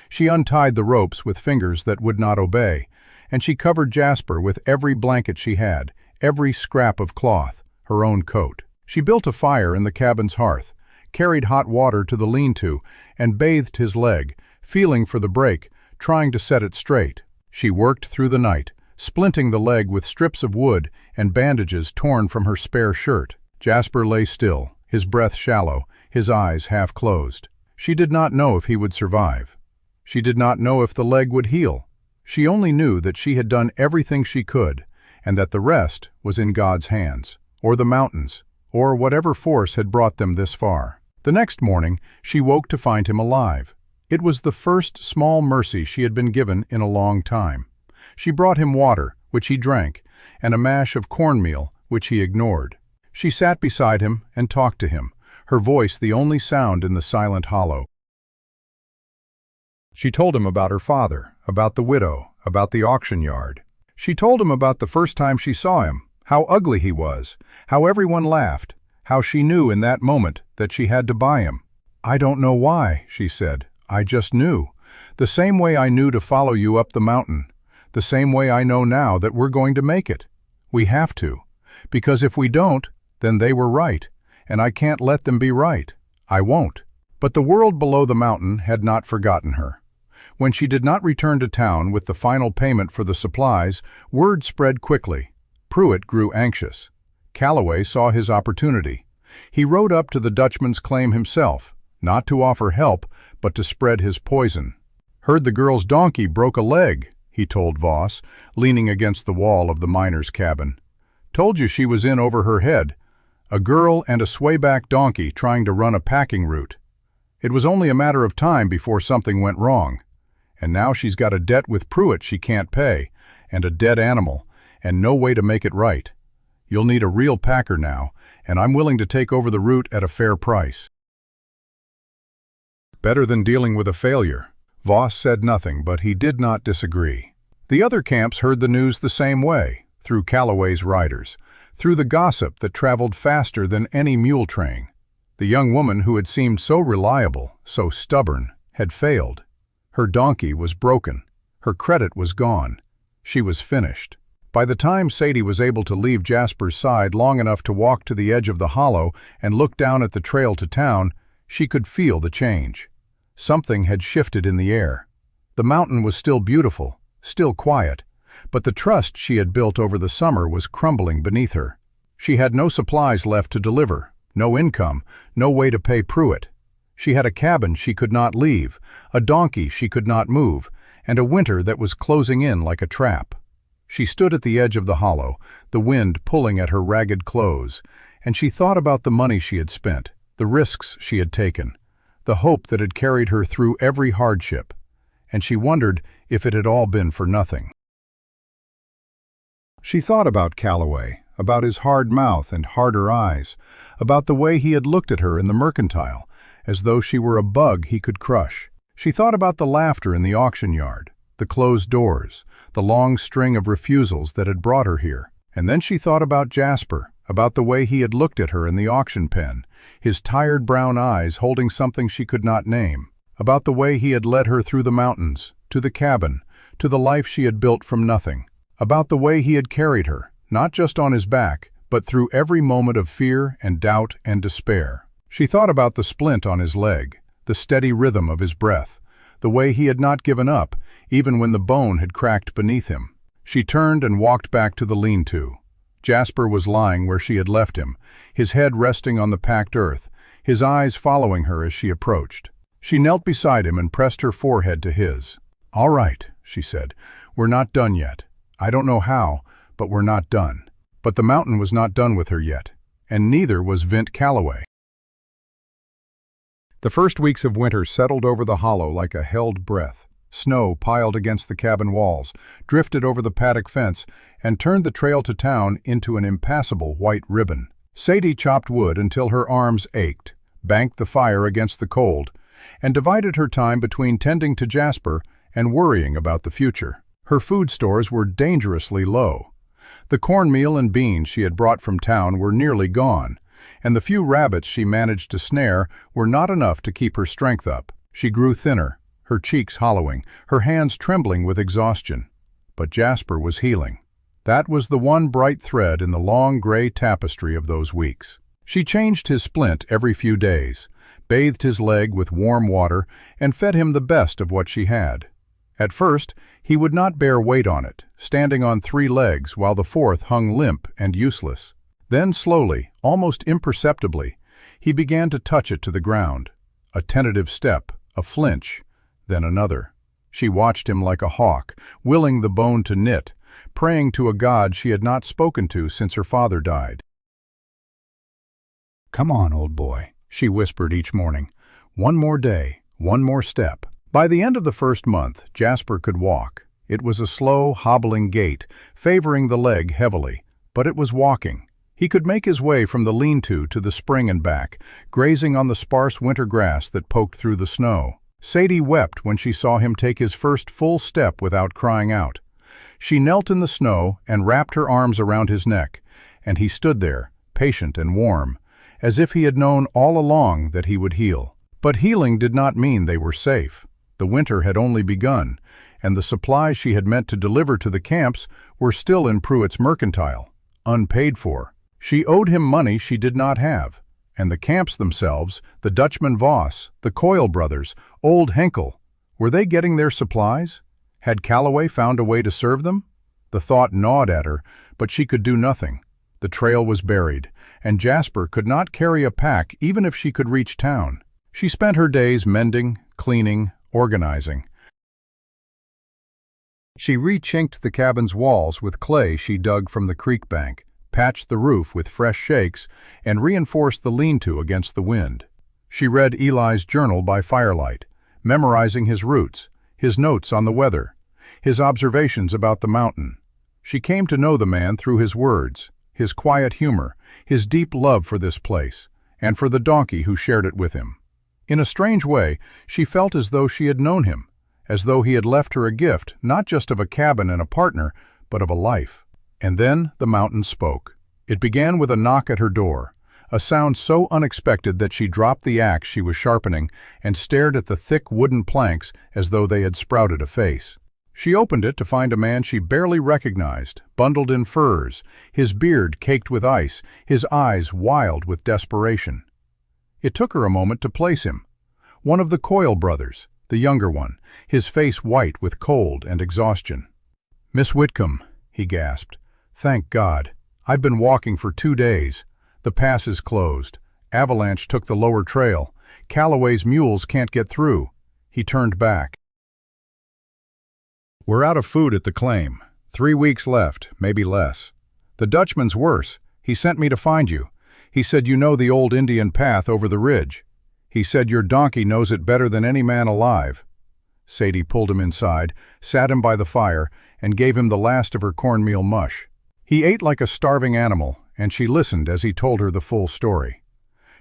She untied the ropes with fingers that would not obey, and she covered Jasper with every blanket she had, every scrap of cloth, her own coat. She built a fire in the cabin's hearth, carried hot water to the lean-to, and bathed his leg, feeling for the break, trying to set it straight. She worked through the night, splinting the leg with strips of wood and bandages torn from her spare shirt. Jasper lay still, his breath shallow, his eyes half closed. She did not know if he would survive. She did not know if the leg would heal. She only knew that she had done everything she could, and that the rest was in God's hands, or the mountains, or whatever force had brought them this far. The next morning, she woke to find him alive. It was the first small mercy she had been given in a long time. She brought him water, which he drank, and a mash of cornmeal, which he ignored. She sat beside him and talked to him, her voice the only sound in the silent hollow. She told him about her father, about the widow, about the auction yard. She told him about the first time she saw him, how ugly he was, how everyone laughed, how she knew in that moment that she had to buy him. "I don't know why," she said. "I just knew. The same way I knew to follow you up the mountain. The same way I know now that we're going to make it. We have to. Because if we don't, then they were right, and I can't let them be right. I won't." But the world below the mountain had not forgotten her. When she did not return to town with the final payment for the supplies, word spread quickly. Pruitt grew anxious. Calloway saw his opportunity. He rode up to the Dutchman's claim himself, not to offer help, but to spread his poison. "Heard the girl's donkey broke a leg," he told Voss, leaning against the wall of the miner's cabin. "Told you she was in over her head. A girl and a swayback donkey trying to run a packing route. It was only a matter of time before something went wrong. And now she's got a debt with Pruitt she can't pay, and a dead animal, and no way to make it right. You'll need a real packer now, and I'm willing to take over the route at a fair price." Better than dealing with a failure. Voss said nothing, but he did not disagree. The other camps heard the news the same way, through Calloway's riders, through the gossip that traveled faster than any mule train. The young woman who had seemed so reliable, so stubborn, had failed. Her donkey was broken. Her credit was gone. She was finished. By the time Sadie was able to leave Jasper's side long enough to walk to the edge of the hollow and look down at the trail to town, she could feel the change. Something had shifted in the air. The mountain was still beautiful, still quiet, but the trust she had built over the summer was crumbling beneath her. She had no supplies left to deliver, no income, no way to pay Pruitt. She had a cabin she could not leave, a donkey she could not move, and a winter that was closing in like a trap. She stood at the edge of the hollow, the wind pulling at her ragged clothes, and she thought about the money she had spent, the risks she had taken, the hope that had carried her through every hardship, and she wondered if it had all been for nothing. She thought about Calloway, about his hard mouth and harder eyes, about the way he had looked at her in the mercantile, as though she were a bug he could crush. She thought about the laughter in the auction yard, the closed doors, the long string of refusals that had brought her here. And then she thought about Jasper, about the way he had looked at her in the auction pen, his tired brown eyes holding something she could not name, about the way he had led her through the mountains, to the cabin, to the life she had built from nothing, about the way he had carried her, not just on his back, but through every moment of fear and doubt and despair. She thought about the splint on his leg, the steady rhythm of his breath, the way he had not given up, even when the bone had cracked beneath him. She turned and walked back to the lean-to. Jasper was lying where she had left him, his head resting on the packed earth, his eyes following her as she approached. She knelt beside him and pressed her forehead to his. "All right," she said. "We're not done yet. I don't know how, but we're not done." But the mountain was not done with her yet, and neither was Vint Calloway. The first weeks of winter settled over the hollow like a held breath. Snow piled against the cabin walls, drifted over the paddock fence, and turned the trail to town into an impassable white ribbon. Sadie chopped wood until her arms ached, banked the fire against the cold, and divided her time between tending to Jasper and worrying about the future. Her food stores were dangerously low. The cornmeal and beans she had brought from town were nearly gone, and the few rabbits she managed to snare were not enough to keep her strength up. She grew thinner, her cheeks hollowing, her hands trembling with exhaustion. But Jasper was healing. That was the one bright thread in the long gray tapestry of those weeks. She changed his splint every few days, bathed his leg with warm water, and fed him the best of what she had. At first, he would not bear weight on it, standing on 3 legs while the 4th hung limp and useless. Then slowly, almost imperceptibly, he began to touch it to the ground. A tentative step, a flinch, then another. She watched him like a hawk, willing the bone to knit, praying to a god she had not spoken to since her father died. "Come on, old boy," she whispered each morning. "One more day, one more step." By the end of the first month, Jasper could walk. It was a slow, hobbling gait, favoring the leg heavily, but it was walking. He could make his way from the lean-to to the spring and back, grazing on the sparse winter grass that poked through the snow. Sadie wept when she saw him take his first full step without crying out. She knelt in the snow and wrapped her arms around his neck, and he stood there, patient and warm, as if he had known all along that he would heal. But healing did not mean they were safe. The winter had only begun, and the supplies she had meant to deliver to the camps were still in Pruitt's mercantile, unpaid for. She owed him money she did not have, and the camps themselves, the Dutchman Voss, the Coyle brothers, old Henkel, were they getting their supplies? Had Calloway found a way to serve them? The thought gnawed at her, but she could do nothing. The trail was buried, and Jasper could not carry a pack even if she could reach town. She spent her days mending, cleaning, organizing. She re-chinked the cabin's walls with clay she dug from the creek bank, patched the roof with fresh shakes, and reinforced the lean-to against the wind. She read Eli's journal by firelight, memorizing his routes, his notes on the weather, his observations about the mountain. She came to know the man through his words, his quiet humor, his deep love for this place, and for the donkey who shared it with him. In a strange way, she felt as though she had known him, as though he had left her a gift, not just of a cabin and a partner, but of a life. And then the mountain spoke. It began with a knock at her door, a sound so unexpected that she dropped the axe she was sharpening and stared at the thick wooden planks as though they had sprouted a face. She opened it to find a man she barely recognized, bundled in furs, his beard caked with ice, his eyes wild with desperation. It took her a moment to place him. One of the Coyle brothers, the younger one, his face white with cold and exhaustion. "Miss Whitcomb," he gasped. "Thank God. I've been walking for 2 days. The pass is closed. Avalanche took the lower trail. Calloway's mules can't get through." He turned back. "We're out of food at the claim. 3 weeks left, maybe less. The Dutchman's worse. He sent me to find you. He said you know the old Indian path over the ridge. He said your donkey knows it better than any man alive." Sadie pulled him inside, sat him by the fire, and gave him the last of her cornmeal mush. He ate like a starving animal, and she listened as he told her the full story.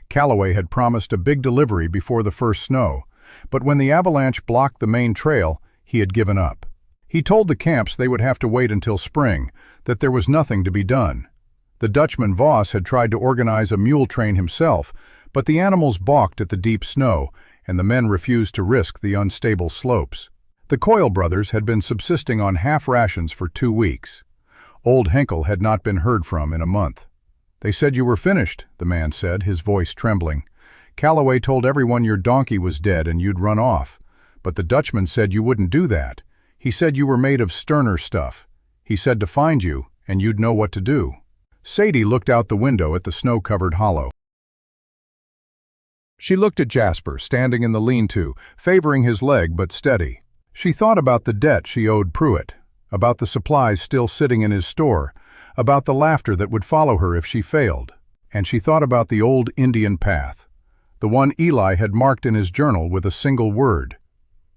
Calloway had promised a big delivery before the first snow, but when the avalanche blocked the main trail, he had given up. He told the camps they would have to wait until spring, that there was nothing to be done. The Dutchman Voss had tried to organize a mule train himself, but the animals balked at the deep snow, and the men refused to risk the unstable slopes. The Coyle brothers had been subsisting on half rations for 2 weeks. Old Henkel had not been heard from in a month. "They said you were finished," the man said, his voice trembling. "Calloway told everyone your donkey was dead and you'd run off. But the Dutchman said you wouldn't do that. He said you were made of sterner stuff. He said to find you, and you'd know what to do." Sadie looked out the window at the snow-covered hollow. She looked at Jasper, standing in the lean-to, favoring his leg but steady. She thought about the debt she owed Pruitt, about the supplies still sitting in his store, about the laughter that would follow her if she failed, and she thought about the old Indian path, the one Eli had marked in his journal with a single word: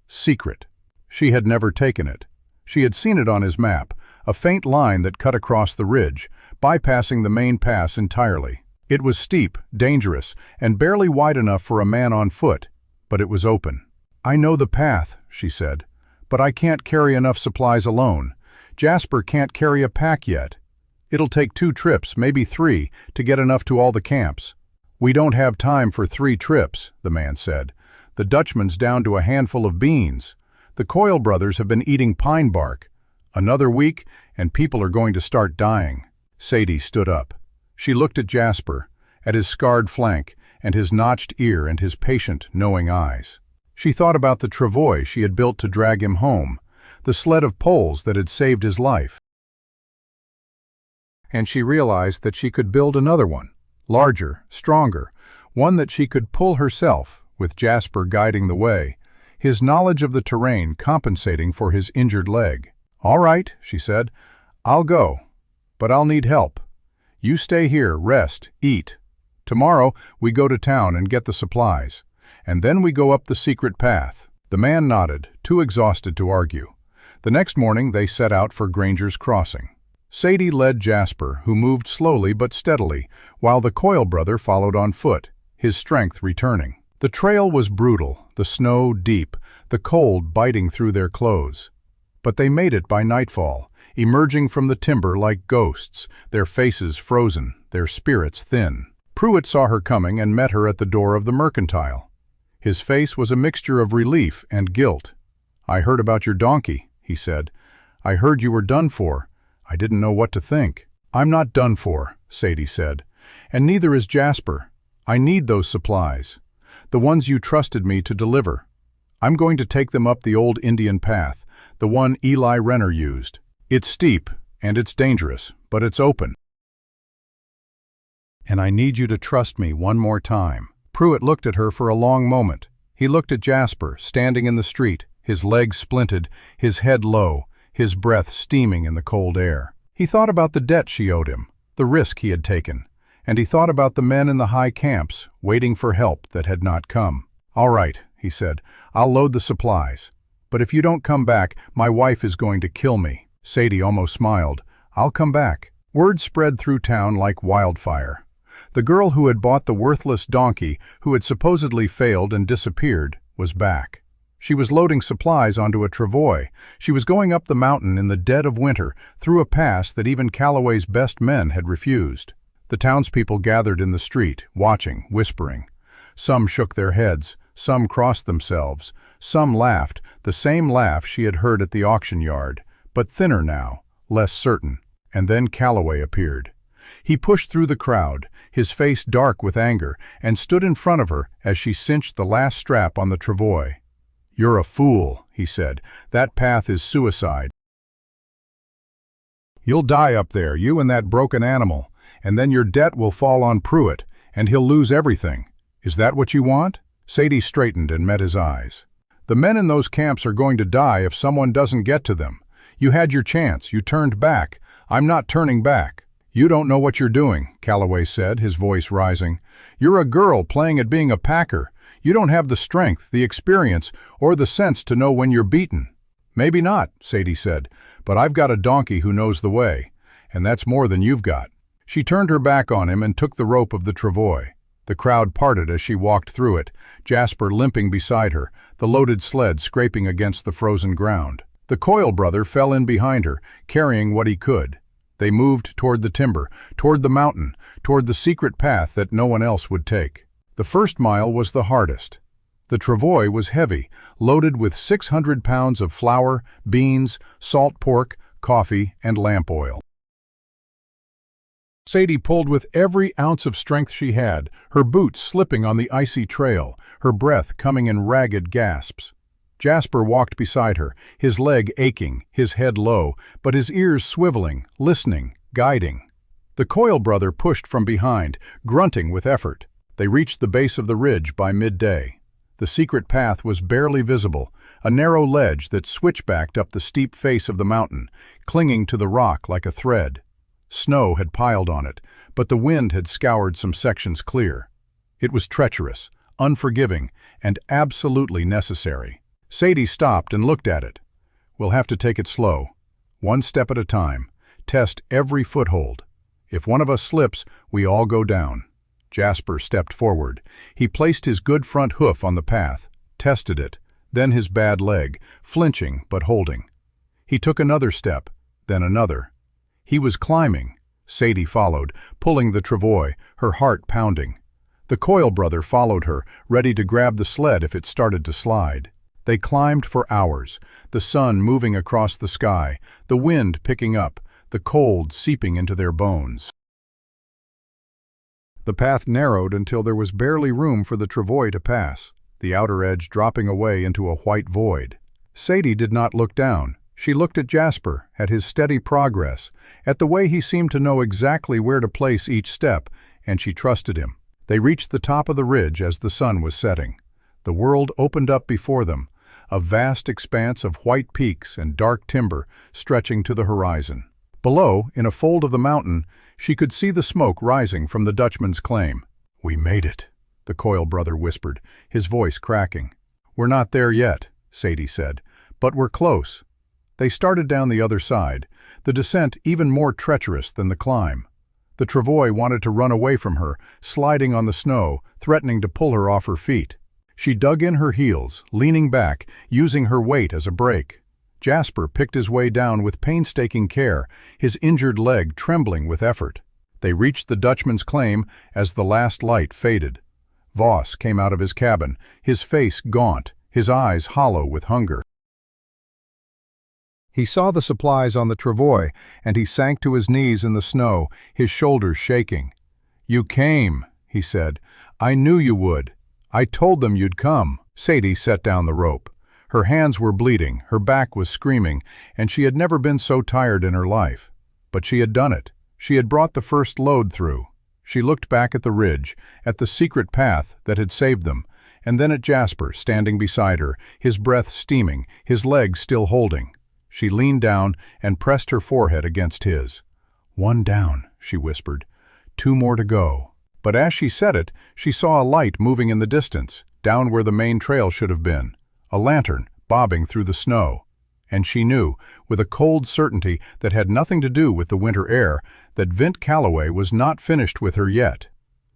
secret. She had never taken it. She had seen it on his map, a faint line that cut across the ridge, bypassing the main pass entirely. It was steep, dangerous, and barely wide enough for a man on foot, but it was open. "I know the path," she said, "but I can't carry enough supplies alone. Jasper can't carry a pack yet. It'll take 2 trips, maybe 3, to get enough to all the camps." "We don't have time for 3 trips," the man said. "The Dutchman's down to a handful of beans. The Coyle brothers have been eating pine bark. Another week, and people are going to start dying." Sadie stood up. She looked at Jasper, at his scarred flank, and his notched ear and his patient, knowing eyes. She thought about the travois she had built to drag him home, the sled of poles that had saved his life. And she realized that she could build another one, larger, stronger, one that she could pull herself, with Jasper guiding the way, his knowledge of the terrain compensating for his injured leg. "All right," she said, "I'll go, but I'll need help. You stay here, rest, eat. Tomorrow we go to town and get the supplies, and then we go up the secret path." The man nodded, too exhausted to argue. The next morning they set out for Granger's Crossing. Sadie led Jasper, who moved slowly but steadily, while the Coyle brother followed on foot, his strength returning. The trail was brutal, the snow deep, the cold biting through their clothes. But they made it by nightfall, emerging from the timber like ghosts, their faces frozen, their spirits thin. Pruitt saw her coming and met her at the door of the mercantile. His face was a mixture of relief and guilt. "I heard about your donkey," he said. "I heard you were done for. I didn't know what to think." "I'm not done for," Sadie said. "And neither is Jasper. I need those supplies. The ones you trusted me to deliver. I'm going to take them up the old Indian path, the one Eli Renner used. It's steep, and it's dangerous, but it's open. And I need you to trust me one more time." Pruitt looked at her for a long moment. He looked at Jasper, standing in the street, his legs splinted, his head low, his breath steaming in the cold air. He thought about the debt she owed him, the risk he had taken, and he thought about the men in the high camps, waiting for help that had not come. "All right," he said, "I'll load the supplies. But if you don't come back, my wife is going to kill me." Sadie almost smiled. "I'll come back." Word spread through town like wildfire. The girl who had bought the worthless donkey, who had supposedly failed and disappeared, was back. She was loading supplies onto a travois. She was going up the mountain in the dead of winter, through a pass that even Calloway's best men had refused. The townspeople gathered in the street, watching, whispering. Some shook their heads, some crossed themselves, some laughed, the same laugh she had heard at the auction yard, but thinner now, less certain. And then Calloway appeared. He pushed through the crowd, his face dark with anger, and stood in front of her as she cinched the last strap on the travois. "You're a fool," he said. "That path is suicide. You'll die up there, you and that broken animal, and then your debt will fall on Pruitt, and he'll lose everything. Is that what you want?" Sadie straightened and met his eyes. "The men in those camps are going to die if someone doesn't get to them. You had your chance, you turned back. I'm not turning back." "You don't know what you're doing," Calloway said, his voice rising. "You're a girl playing at being a packer. You don't have the strength, the experience, or the sense to know when you're beaten." "Maybe not," Sadie said, "but I've got a donkey who knows the way, and that's more than you've got." She turned her back on him and took the rope of the travois. The crowd parted as she walked through it, Jasper limping beside her, the loaded sled scraping against the frozen ground. The Coyle brother fell in behind her, carrying what he could. They moved toward the timber, toward the mountain, toward the secret path that no one else would take. The first mile was the hardest. The travois was heavy, loaded with 600 pounds of flour, beans, salt pork, coffee, and lamp oil. Sadie pulled with every ounce of strength she had, her boots slipping on the icy trail, her breath coming in ragged gasps. Jasper walked beside her, his leg aching, his head low, but his ears swiveling, listening, guiding. The Coyle brother pushed from behind, grunting with effort. They reached the base of the ridge by midday. The secret path was barely visible, a narrow ledge that switchbacked up the steep face of the mountain, clinging to the rock like a thread. Snow had piled on it, but the wind had scoured some sections clear. It was treacherous, unforgiving, and absolutely necessary. Sadie stopped and looked at it. "We'll have to take it slow. One step at a time. Test every foothold. If one of us slips, we all go down." Jasper stepped forward. He placed his good front hoof on the path, tested it, then his bad leg, flinching but holding. He took another step, then another. He was climbing. Sadie followed, pulling the travois, her heart pounding. The Coyle brother followed her, ready to grab the sled if it started to slide. They climbed for hours, the sun moving across the sky, the wind picking up, the cold seeping into their bones. The path narrowed until there was barely room for the travois to pass, the outer edge dropping away into a white void. Sadie did not look down. She looked at Jasper, at his steady progress, at the way he seemed to know exactly where to place each step, and she trusted him. They reached the top of the ridge as the sun was setting. The world opened up before them, a vast expanse of white peaks and dark timber stretching to the horizon. Below, in a fold of the mountain, she could see the smoke rising from the Dutchman's claim. "We made it," the Coyle brother whispered, his voice cracking. "We're not there yet," Sadie said, "but we're close." They started down the other side, the descent even more treacherous than the climb. The travois wanted to run away from her, sliding on the snow, threatening to pull her off her feet. She dug in her heels, leaning back, using her weight as a brake. Jasper picked his way down with painstaking care, his injured leg trembling with effort. They reached the Dutchman's claim as the last light faded. Voss came out of his cabin, his face gaunt, his eyes hollow with hunger. He saw the supplies on the travois, and he sank to his knees in the snow, his shoulders shaking. "You came," he said. "I knew you would. I told them you'd come." Sadie set down the rope. Her hands were bleeding, her back was screaming, and she had never been so tired in her life. But she had done it. She had brought the first load through. She looked back at the ridge, at the secret path that had saved them, and then at Jasper standing beside her, his breath steaming, his legs still holding. She leaned down and pressed her forehead against his. "One down," she whispered. "Two more to go." But as she said it, she saw a light moving in the distance, down where the main trail should have been. A lantern bobbing through the snow. And she knew, with a cold certainty that had nothing to do with the winter air, that Vint Calloway was not finished with her yet.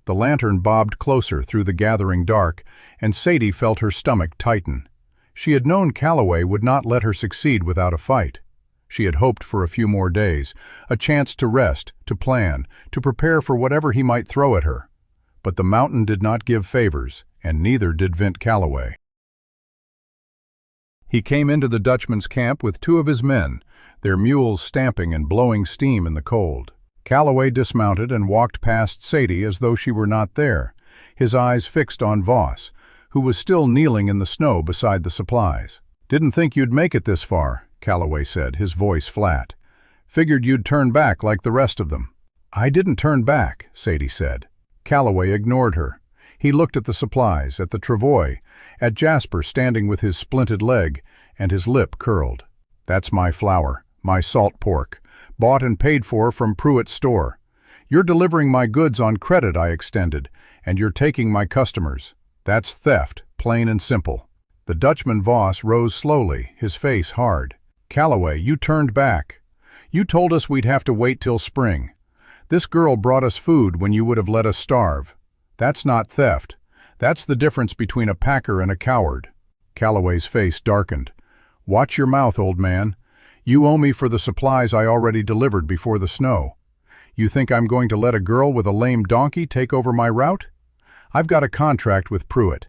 The lantern bobbed closer through the gathering dark, and Sadie felt her stomach tighten. She had known Calloway would not let her succeed without a fight. She had hoped for a few more days, a chance to rest, to plan, to prepare for whatever he might throw at her. But the mountain did not give favors, and neither did Vint Calloway. He came into the Dutchman's camp with two of his men, their mules stamping and blowing steam in the cold. Calloway dismounted and walked past Sadie as though she were not there, his eyes fixed on Voss, who was still kneeling in the snow beside the supplies. "Didn't think you'd make it this far," Calloway said, his voice flat. "Figured you'd turn back like the rest of them." "I didn't turn back," Sadie said. Calloway ignored her. He looked at the supplies, at the travois, at Jasper standing with his splinted leg, and his lip curled. "That's my flour, my salt pork, bought and paid for from Pruitt's store. You're delivering my goods on credit I extended, and you're taking my customers. That's theft, plain and simple." The Dutchman Voss rose slowly, his face hard. "Calloway, you turned back. You told us we'd have to wait till spring. This girl brought us food when you would have let us starve. That's not theft. That's the difference between a packer and a coward." Calloway's face darkened. "Watch your mouth, old man. You owe me for the supplies I already delivered before the snow. You think I'm going to let a girl with a lame donkey take over my route? I've got a contract with Pruitt.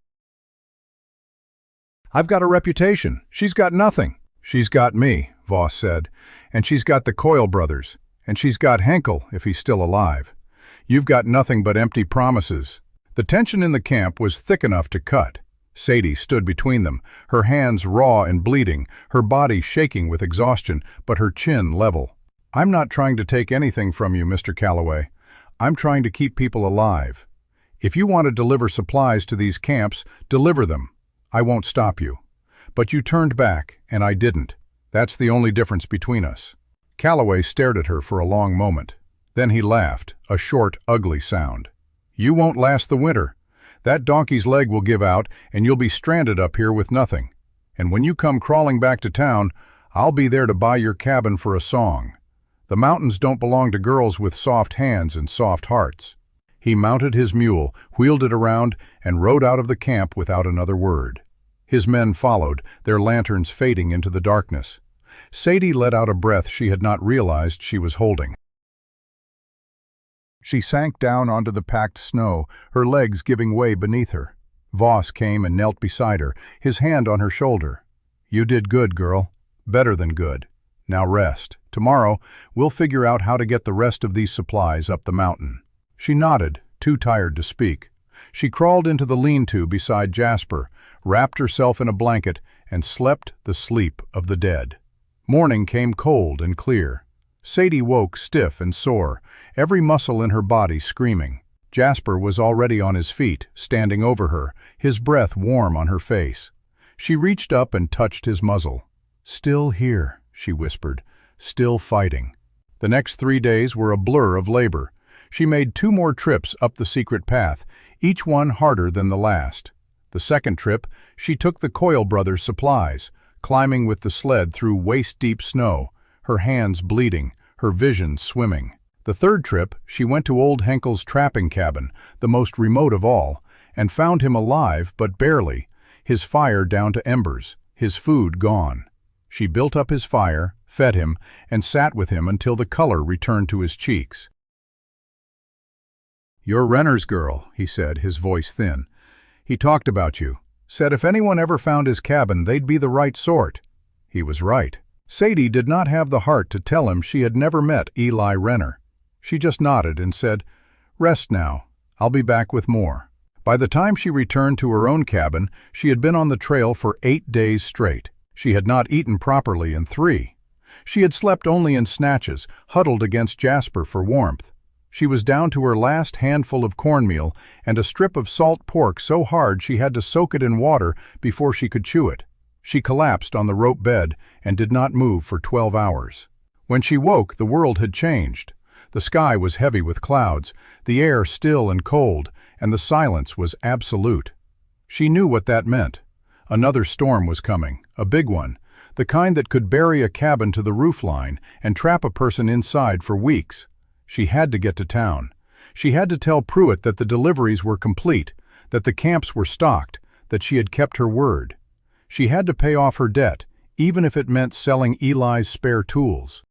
I've got a reputation. She's got nothing." "She's got me," Voss said, "and she's got the Coyle brothers, and she's got Henkel if he's still alive. You've got nothing but empty promises." The tension in the camp was thick enough to cut. Sadie stood between them, her hands raw and bleeding, her body shaking with exhaustion, but her chin level. "I'm not trying to take anything from you, Mr. Calloway. I'm trying to keep people alive. If you want to deliver supplies to these camps, deliver them. I won't stop you. But you turned back, and I didn't. That's the only difference between us." Calloway stared at her for a long moment. Then he laughed, a short, ugly sound. "You won't last the winter. That donkey's leg will give out, and you'll be stranded up here with nothing. And when you come crawling back to town, I'll be there to buy your cabin for a song. The mountains don't belong to girls with soft hands and soft hearts." He mounted his mule, wheeled it around, and rode out of the camp without another word. His men followed, their lanterns fading into the darkness. Sadie let out a breath she had not realized she was holding. She sank down onto the packed snow, her legs giving way beneath her. Voss came and knelt beside her, his hand on her shoulder. "You did good, girl. Better than good. Now rest. Tomorrow, we'll figure out how to get the rest of these supplies up the mountain." She nodded, too tired to speak. She crawled into the lean-to beside Jasper, wrapped herself in a blanket, and slept the sleep of the dead. Morning came cold and clear. Sadie woke stiff and sore, every muscle in her body screaming. Jasper was already on his feet, standing over her, his breath warm on her face. She reached up and touched his muzzle. "Still here," she whispered, "still fighting." The next 3 days were a blur of labor. She made 2 more trips up the secret path, each one harder than the last. The second trip, she took the Coyle brothers' supplies, climbing with the sled through waist-deep snow, her hands bleeding, her vision swimming. The third trip, she went to old Henkel's trapping cabin, the most remote of all, and found him alive but barely, his fire down to embers, his food gone. She built up his fire, fed him, and sat with him until the color returned to his cheeks. "You're Renner's girl," he said, his voice thin. "He talked about you. Said if anyone ever found his cabin, they'd be the right sort." He was right. Sadie did not have the heart to tell him she had never met Eli Renner. She just nodded and said, "Rest now. I'll be back with more." By the time she returned to her own cabin, she had been on the trail for 8 days straight. She had not eaten properly in 3. She had slept only in snatches, huddled against Jasper for warmth. She was down to her last handful of cornmeal and a strip of salt pork so hard she had to soak it in water before she could chew it. She collapsed on the rope bed and did not move for 12 hours. When she woke, the world had changed. The sky was heavy with clouds, the air still and cold, and the silence was absolute. She knew what that meant. Another storm was coming, a big one, the kind that could bury a cabin to the roofline and trap a person inside for weeks. She had to get to town. She had to tell Pruitt that the deliveries were complete, that the camps were stocked, that she had kept her word. She had to pay off her debt, even if it meant selling Eli's spare tools.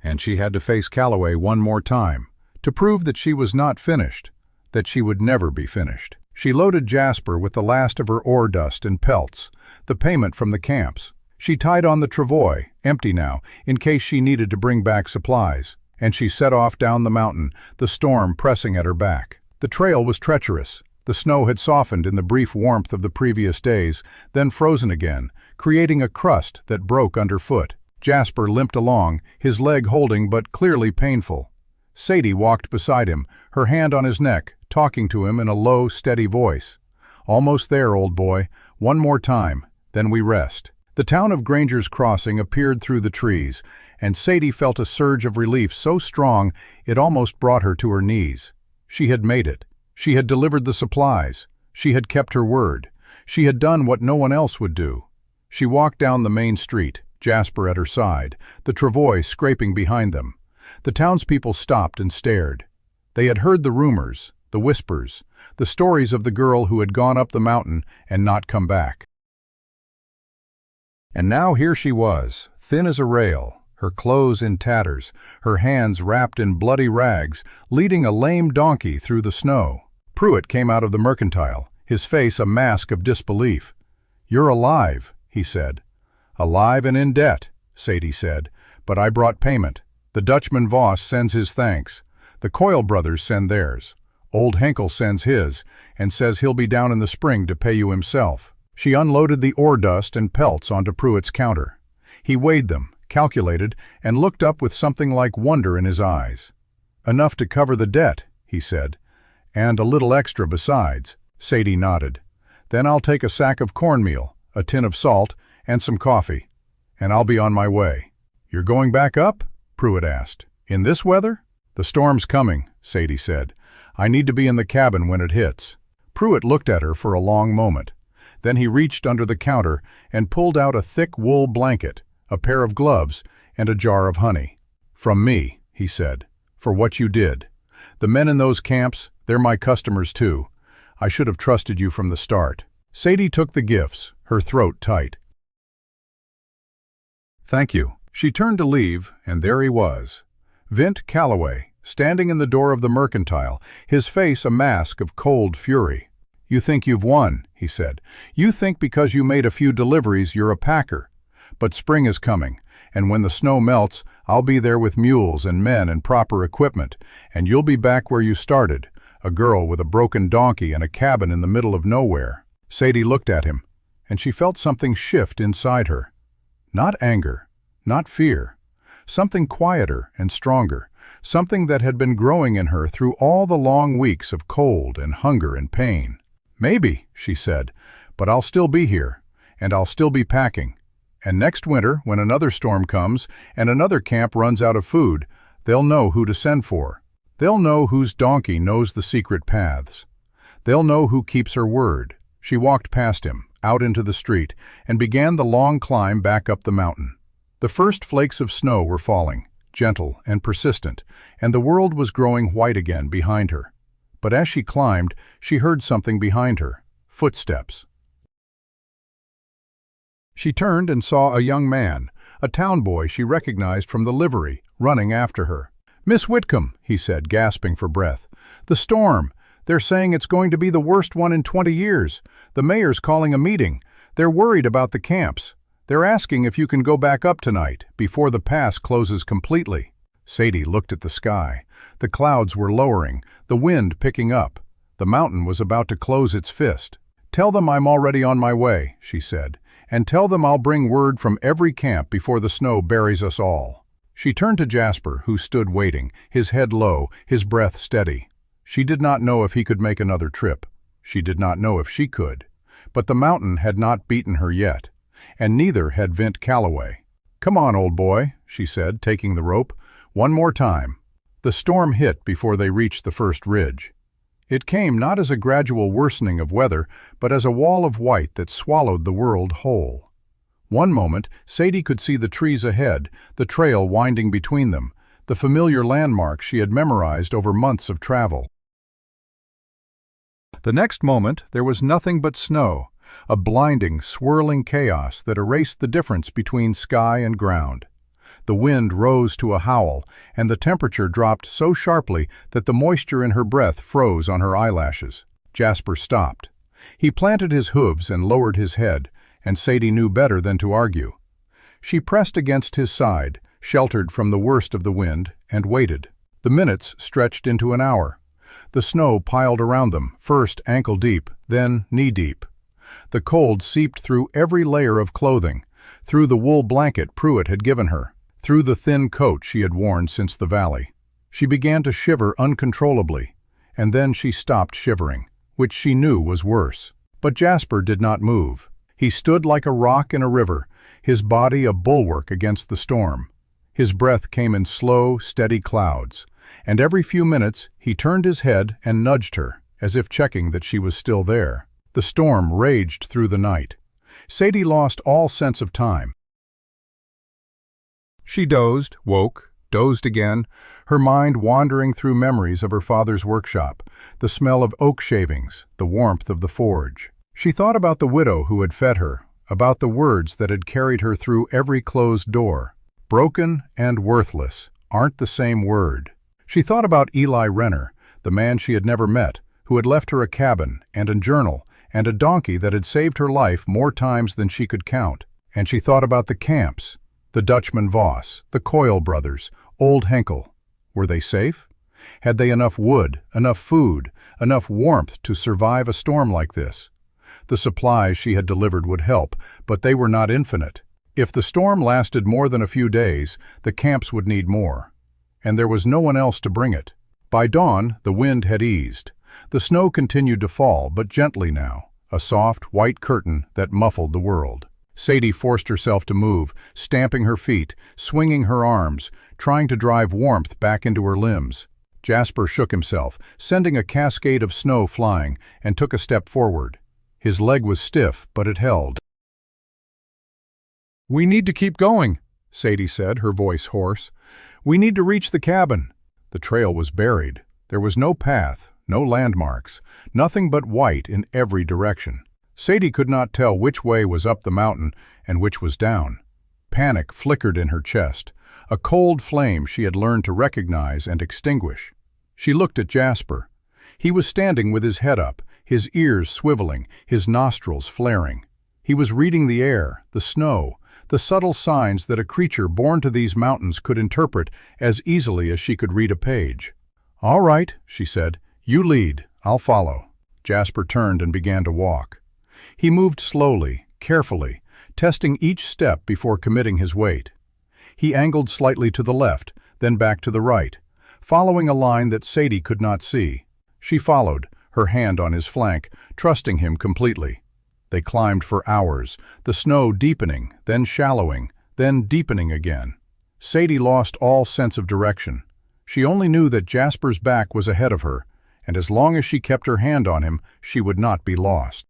And she had to face Calloway one more time, to prove that she was not finished, that she would never be finished. She loaded Jasper with the last of her ore dust and pelts, the payment from the camps. She tied on the travois, empty now, in case she needed to bring back supplies, and she set off down the mountain, the storm pressing at her back. The trail was treacherous. The snow had softened in the brief warmth of the previous days, then frozen again, creating a crust that broke underfoot. Jasper limped along, his leg holding but clearly painful. Sadie walked beside him, her hand on his neck, talking to him in a low, steady voice. "Almost there, old boy. One more time, then we rest." The town of Granger's Crossing appeared through the trees, and Sadie felt a surge of relief so strong it almost brought her to her knees. She had made it. She had delivered the supplies. She had kept her word. She had done what no one else would do. She walked down the main street, Jasper at her side, the travois scraping behind them. The townspeople stopped and stared. They had heard the rumors, the whispers, the stories of the girl who had gone up the mountain and not come back. And now here she was, thin as a rail, her clothes in tatters, her hands wrapped in bloody rags, leading a lame donkey through the snow. Pruitt came out of the mercantile, his face a mask of disbelief. "You're alive," he said. "Alive and in debt," Sadie said, "but I brought payment. The Dutchman Voss sends his thanks. The Coyle brothers send theirs. Old Henkel sends his, and says he'll be down in the spring to pay you himself." She unloaded the ore dust and pelts onto Pruitt's counter. He weighed them, calculated, and looked up with something like wonder in his eyes. "Enough to cover the debt," he said. "And a little extra besides." Sadie nodded. Then I'll take a sack of cornmeal, a tin of salt, and some coffee, and I'll be on my way." "You're going back up?" Pruitt asked. "In this weather?" "The storm's coming," Sadie said. "I need to be in the cabin when it hits." Pruitt looked at her for a long moment. Then he reached under the counter and pulled out a thick wool blanket, a pair of gloves, and a jar of honey. "From me," he said, "for what you did. The men in those camps, they're my customers too. I should have trusted you from the start." Sadie took the gifts, her throat tight. "Thank you." She turned to leave, and there he was. Vint Calloway, standing in the door of the Mercantile, his face a mask of cold fury. "You think you've won," he said. "You think because you made a few deliveries you're a packer. But spring is coming, and when the snow melts, I'll be there with mules and men and proper equipment, and you'll be back where you started, a girl with a broken donkey and a cabin in the middle of nowhere." Sadie looked at him, and she felt something shift inside her. Not anger, not fear. Something quieter and stronger, something that had been growing in her through all the long weeks of cold and hunger and pain. "Maybe," she said, "but I'll still be here, and I'll still be packing. And next winter, when another storm comes and another camp runs out of food, they'll know who to send for. They'll know whose donkey knows the secret paths. They'll know who keeps her word." She walked past him, out into the street, and began the long climb back up the mountain. The first flakes of snow were falling, gentle and persistent, and the world was growing white again behind her. But as she climbed, she heard something behind her, footsteps. She turned and saw a young man, a town boy she recognized from the livery, running after her. "Miss Whitcomb," he said, gasping for breath. "The storm! They're saying it's going to be the worst one in 20 years. The mayor's calling a meeting. They're worried about the camps. They're asking if you can go back up tonight, before the pass closes completely." Sadie looked at the sky. The clouds were lowering, the wind picking up. The mountain was about to close its fist. "Tell them I'm already on my way," she said, "and tell them I'll bring word from every camp before the snow buries us all." She turned to Jasper, who stood waiting, his head low, his breath steady. She did not know if he could make another trip. She did not know if she could. But the mountain had not beaten her yet, and neither had Vint Calloway. "Come on, old boy," she said, taking the rope. "One more time." The storm hit before they reached the first ridge. It came not as a gradual worsening of weather, but as a wall of white that swallowed the world whole. One moment, Sadie could see the trees ahead, the trail winding between them, the familiar landmarks she had memorized over months of travel. The next moment, there was nothing but snow, a blinding, swirling chaos that erased the difference between sky and ground. The wind rose to a howl, and the temperature dropped so sharply that the moisture in her breath froze on her eyelashes. Jasper stopped. He planted his hooves and lowered his head, and Sadie knew better than to argue. She pressed against his side, sheltered from the worst of the wind, and waited. The minutes stretched into an hour. The snow piled around them, first ankle-deep, then knee-deep. The cold seeped through every layer of clothing, through the wool blanket Pruitt had given her, through the thin coat she had worn since the valley. She began to shiver uncontrollably, and then she stopped shivering, which she knew was worse. But Jasper did not move. He stood like a rock in a river, his body a bulwark against the storm. His breath came in slow, steady clouds, and every few minutes he turned his head and nudged her, as if checking that she was still there. The storm raged through the night. Sadie lost all sense of time. She dozed, woke, dozed again, her mind wandering through memories of her father's workshop, the smell of oak shavings, the warmth of the forge. She thought about the widow who had fed her, about the words that had carried her through every closed door. Broken and worthless aren't the same word. She thought about Eli Renner, the man she had never met, who had left her a cabin and a journal and a donkey that had saved her life more times than she could count. And she thought about the camps, the Dutchman Voss, the Coyle brothers, Old Henkel. Were they safe? Had they enough wood, enough food, enough warmth to survive a storm like this? The supplies she had delivered would help, but they were not infinite. If the storm lasted more than a few days, the camps would need more. And there was no one else to bring it. By dawn, the wind had eased. The snow continued to fall, but gently now, a soft, white curtain that muffled the world. Sadie forced herself to move, stamping her feet, swinging her arms, trying to drive warmth back into her limbs. Jasper shook himself, sending a cascade of snow flying, and took a step forward. His leg was stiff, but it held. "We need to keep going," Sadie said, her voice hoarse. "We need to reach the cabin." The trail was buried. There was no path, no landmarks, nothing but white in every direction. Sadie could not tell which way was up the mountain and which was down. Panic flickered in her chest, a cold flame she had learned to recognize and extinguish. She looked at Jasper. He was standing with his head up, his ears swiveling, his nostrils flaring. He was reading the air, the snow, the subtle signs that a creature born to these mountains could interpret as easily as she could read a page. "All right," she said. "You lead. I'll follow." Jasper turned and began to walk. He moved slowly, carefully, testing each step before committing his weight. He angled slightly to the left, then back to the right, following a line that Sadie could not see. She followed, her hand on his flank, trusting him completely. They climbed for hours, the snow deepening, then shallowing, then deepening again. Sadie lost all sense of direction. She only knew that Jasper's back was ahead of her, and as long as she kept her hand on him, she would not be lost.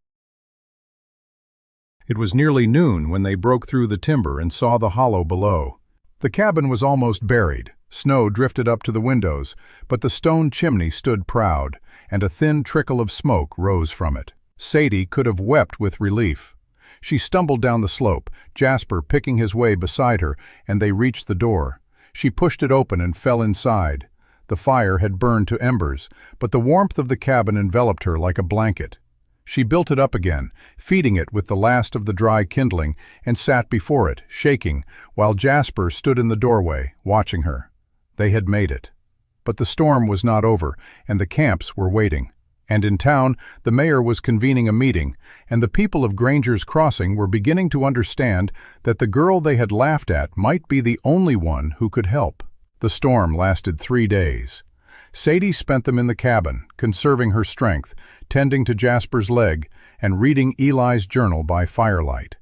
It was nearly noon when they broke through the timber and saw the hollow below. The cabin was almost buried. Snow drifted up to the windows, but the stone chimney stood proud, and a thin trickle of smoke rose from it. Sadie could have wept with relief. She stumbled down the slope, Jasper picking his way beside her, and they reached the door. She pushed it open and fell inside. The fire had burned to embers, but the warmth of the cabin enveloped her like a blanket. She built it up again, feeding it with the last of the dry kindling, and sat before it, shaking, while Jasper stood in the doorway, watching her. They had made it. But the storm was not over, and the camps were waiting. And in town, the mayor was convening a meeting, and the people of Granger's Crossing were beginning to understand that the girl they had laughed at might be the only one who could help. The storm lasted 3 days. Sadie spent them in the cabin, conserving her strength, tending to Jasper's leg, and reading Eli's journal by firelight.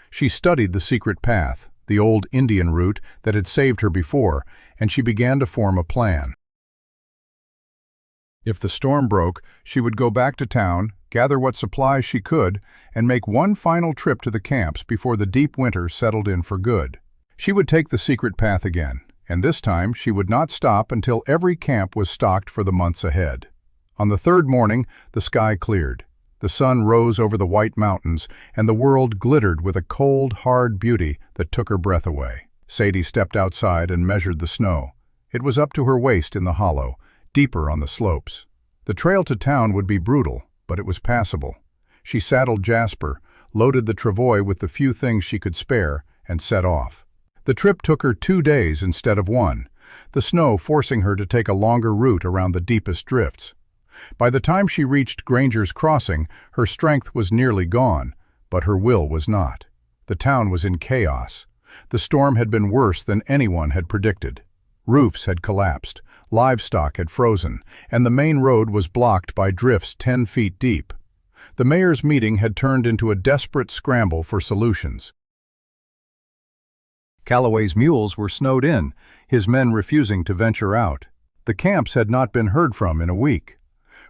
She studied the secret path, the old Indian route that had saved her before, and she began to form a plan. If the storm broke, she would go back to town, gather what supplies she could, and make one final trip to the camps before the deep winter settled in for good. She would take the secret path again, and this time she would not stop until every camp was stocked for the months ahead. On the third morning, the sky cleared. The sun rose over the white mountains, and the world glittered with a cold, hard beauty that took her breath away. Sadie stepped outside and measured the snow. It was up to her waist in the hollow, deeper on the slopes. The trail to town would be brutal, but it was passable. She saddled Jasper, loaded the travois with the few things she could spare, and set off. The trip took her 2 days instead of 1, the snow forcing her to take a longer route around the deepest drifts. By the time she reached Granger's Crossing, her strength was nearly gone, but her will was not. The town was in chaos. The storm had been worse than anyone had predicted. Roofs had collapsed, livestock had frozen, and the main road was blocked by drifts 10 feet deep. The mayor's meeting had turned into a desperate scramble for solutions. Calloway's mules were snowed in, his men refusing to venture out. The camps had not been heard from in a week.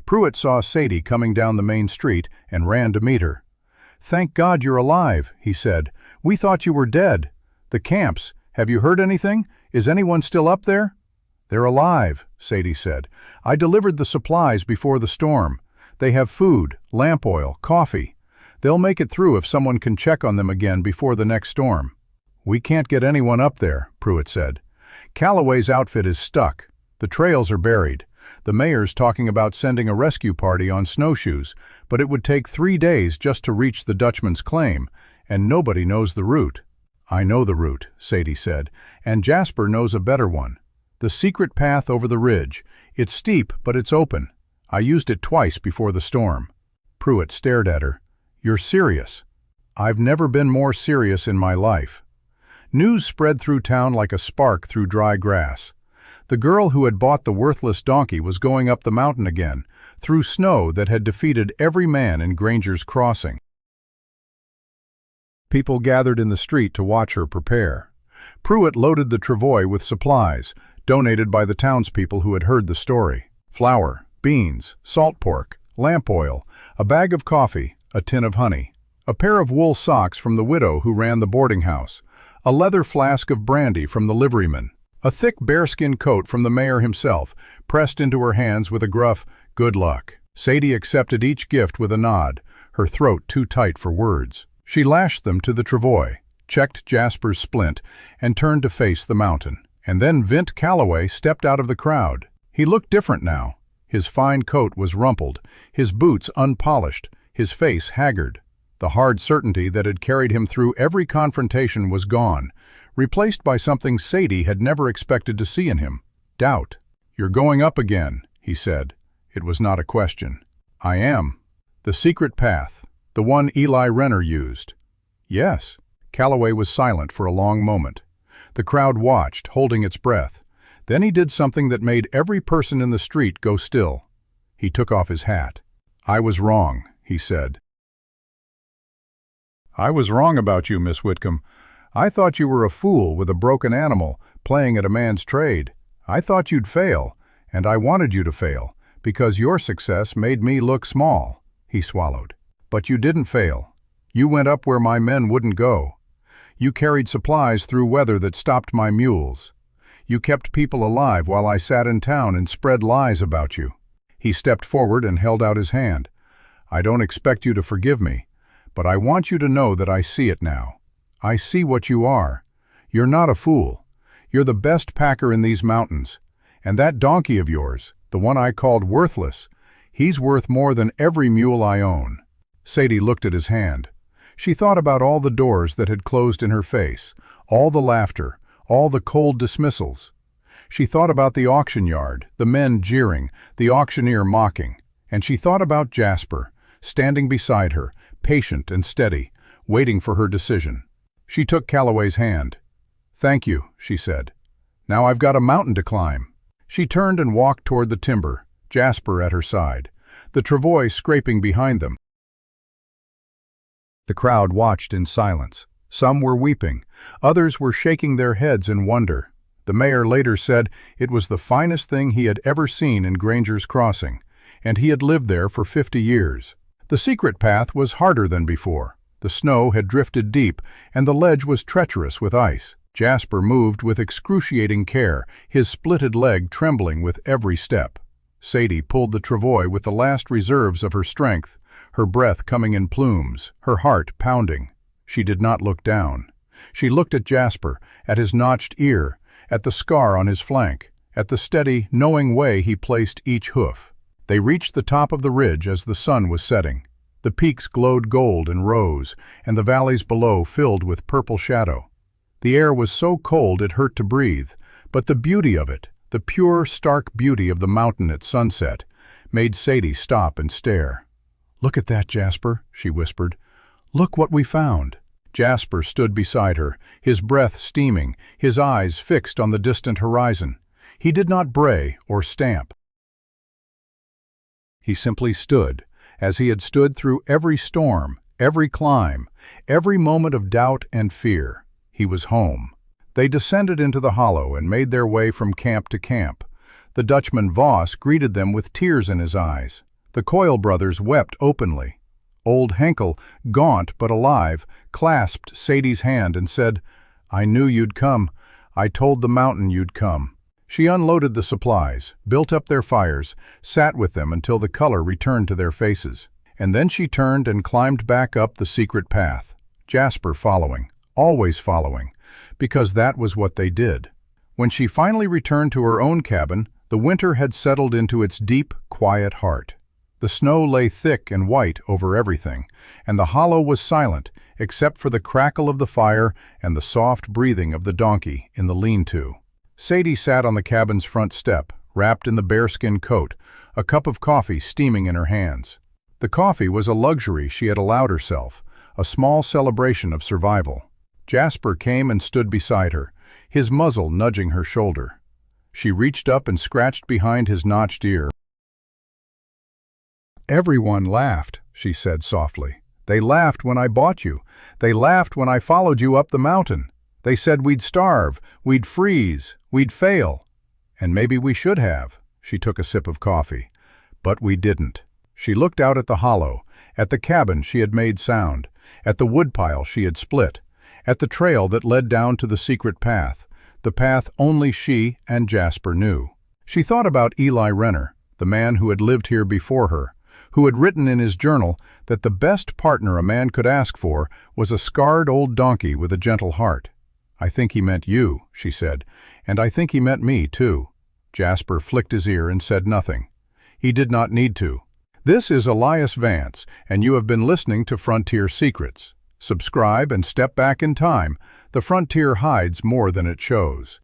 Pruitt saw Sadie coming down the main street and ran to meet her. "Thank God you're alive," he said. "We thought you were dead. The camps, have you heard anything? Is anyone still up there?" "They're alive," Sadie said. "I delivered the supplies before the storm. They have food, lamp oil, coffee. They'll make it through if someone can check on them again before the next storm." "We can't get anyone up there," Pruitt said. "Calloway's outfit is stuck. The trails are buried. The mayor's talking about sending a rescue party on snowshoes, but it would take 3 days just to reach the Dutchman's claim, and nobody knows the route." "I know the route," Sadie said, "and Jasper knows a better one. The secret path over the ridge. It's steep, but it's open. I used it twice before the storm." Pruitt stared at her. "You're serious?" "I've never been more serious in my life." News spread through town like a spark through dry grass. The girl who had bought the worthless donkey was going up the mountain again, through snow that had defeated every man in Granger's Crossing. People gathered in the street to watch her prepare. Pruitt loaded the travois with supplies, donated by the townspeople who had heard the story. Flour, beans, salt pork, lamp oil, a bag of coffee, a tin of honey, a pair of wool socks from the widow who ran the boarding house, a leather flask of brandy from the liveryman, a thick bearskin coat from the mayor himself, pressed into her hands with a gruff, "Good luck." Sadie accepted each gift with a nod, her throat too tight for words. She lashed them to the travois, checked Jasper's splint, and turned to face the mountain. And then Vint Calloway stepped out of the crowd. He looked different now. His fine coat was rumpled, his boots unpolished, his face haggard. The hard certainty that had carried him through every confrontation was gone, replaced by something Sadie had never expected to see in him: doubt. "You're going up again," he said. It was not a question. "I am. The secret path, the one Eli Renner used." "Yes." Calloway was silent for a long moment. The crowd watched, holding its breath. Then he did something that made every person in the street go still. He took off his hat. "I was wrong," he said. "I was wrong about you, Miss Whitcomb. I thought you were a fool with a broken animal, playing at a man's trade. I thought you'd fail, and I wanted you to fail, because your success made me look small." He swallowed. "But you didn't fail. You went up where my men wouldn't go. You carried supplies through weather that stopped my mules. You kept people alive while I sat in town and spread lies about you." He stepped forward and held out his hand. "I don't expect you to forgive me, but I want you to know that I see it now. I see what you are. You're not a fool. You're the best packer in these mountains. And that donkey of yours, the one I called worthless, he's worth more than every mule I own." Sadie looked at his hand. She thought about all the doors that had closed in her face, all the laughter, all the cold dismissals. She thought about the auction yard, the men jeering, the auctioneer mocking. And she thought about Jasper, standing beside her, patient and steady, waiting for her decision. She took Calloway's hand. "Thank you," she said. "Now I've got a mountain to climb." She turned and walked toward the timber, Jasper at her side, the travois scraping behind them. The crowd watched in silence. Some were weeping, others were shaking their heads in wonder. The mayor later said it was the finest thing he had ever seen in Granger's Crossing, and he had lived there for 50 years. The secret path was harder than before. The snow had drifted deep, and the ledge was treacherous with ice. Jasper moved with excruciating care, his splitted leg trembling with every step. Sadie pulled the travois with the last reserves of her strength, her breath coming in plumes, her heart pounding. She did not look down. She looked at Jasper, at his notched ear, at the scar on his flank, at the steady, knowing way he placed each hoof. They reached the top of the ridge as the sun was setting. The peaks glowed gold and rose, and the valleys below filled with purple shadow. The air was so cold it hurt to breathe, but the beauty of it, the pure, stark beauty of the mountain at sunset, made Sadie stop and stare. "Look at that, Jasper," she whispered. "Look what we found." Jasper stood beside her, his breath steaming, his eyes fixed on the distant horizon. He did not bray or stamp. He simply stood, as he had stood through every storm, every climb, every moment of doubt and fear. He was home. They descended into the hollow and made their way from camp to camp. The Dutchman Voss greeted them with tears in his eyes. The Coyle brothers wept openly. Old Henkel, gaunt but alive, clasped Sadie's hand and said, "I knew you'd come. I told the mountain you'd come." She unloaded the supplies, built up their fires, sat with them until the color returned to their faces. And then she turned and climbed back up the secret path, Jasper following, always following, because that was what they did. When she finally returned to her own cabin, the winter had settled into its deep, quiet heart. The snow lay thick and white over everything, and the hollow was silent except for the crackle of the fire and the soft breathing of the donkey in the lean-to. Sadie sat on the cabin's front step, wrapped in the bearskin coat, a cup of coffee steaming in her hands. The coffee was a luxury she had allowed herself, a small celebration of survival. Jasper came and stood beside her, his muzzle nudging her shoulder. She reached up and scratched behind his notched ear. "Everyone laughed," she said softly. "They laughed when I bought you. They laughed when I followed you up the mountain. They said we'd starve, we'd freeze, we'd fail. And maybe we should have." She took a sip of coffee. "But we didn't." She looked out at the hollow, at the cabin she had made sound, at the woodpile she had split, at the trail that led down to the secret path, the path only she and Jasper knew. She thought about Eli Renner, the man who had lived here before her, who had written in his journal that the best partner a man could ask for was a scarred old donkey with a gentle heart. "I think he meant you," she said, "and I think he meant me, too." Jasper flicked his ear and said nothing. He did not need to. This is Elias Vance, and you have been listening to Frontier Secrets. Subscribe and step back in time. The frontier hides more than it shows.